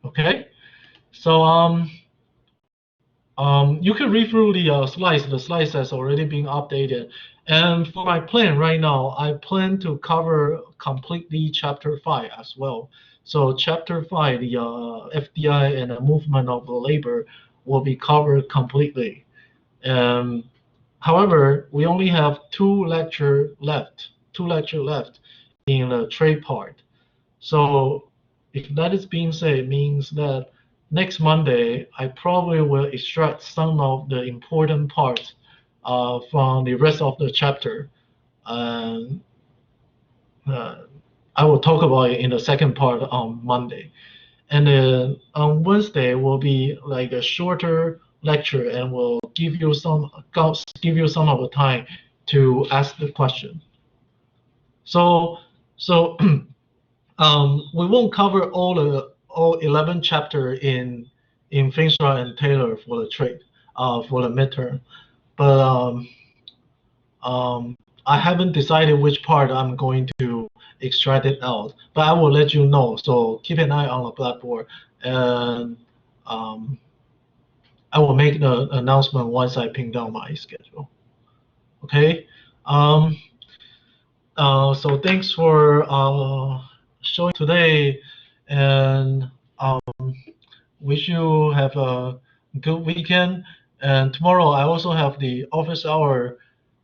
Okay, so you can read through the slides. The slides has already been updated. And for my plan right now, I plan to cover completely chapter 5 as well. So chapter 5, the FDI and the movement of the labor will be covered completely. However, we only have two lecture left in the trade part. So if that is being said, it means that next Monday, I probably will extract some of the important parts from the rest of the chapter. And I will talk about it in the second part on Monday. And then on Wednesday will be like a shorter lecture and will give you some of the time to ask the question. So we won't cover all 11 chapter in Finchra and Taylor for the trade for the midterm, but I haven't decided which part I'm going to extract it out. But I will let you know. So keep an eye on the Blackboard, and I will make the announcement once I pin down my schedule. Okay. So thanks for showing today, and wish you have a good weekend. And tomorrow I also have the office hour,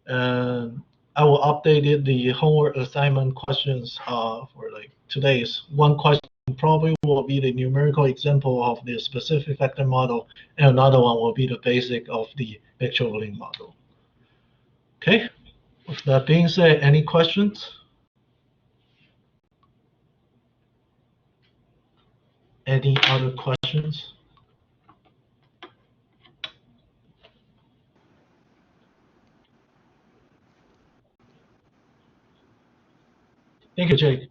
and I will update it, the homework assignment questions for like today's. One question probably will be the numerical example of the specific factor model, and another one will be the basic of the actual link model. Okay. With that being said, any questions? Any other questions? Thank you, Jake.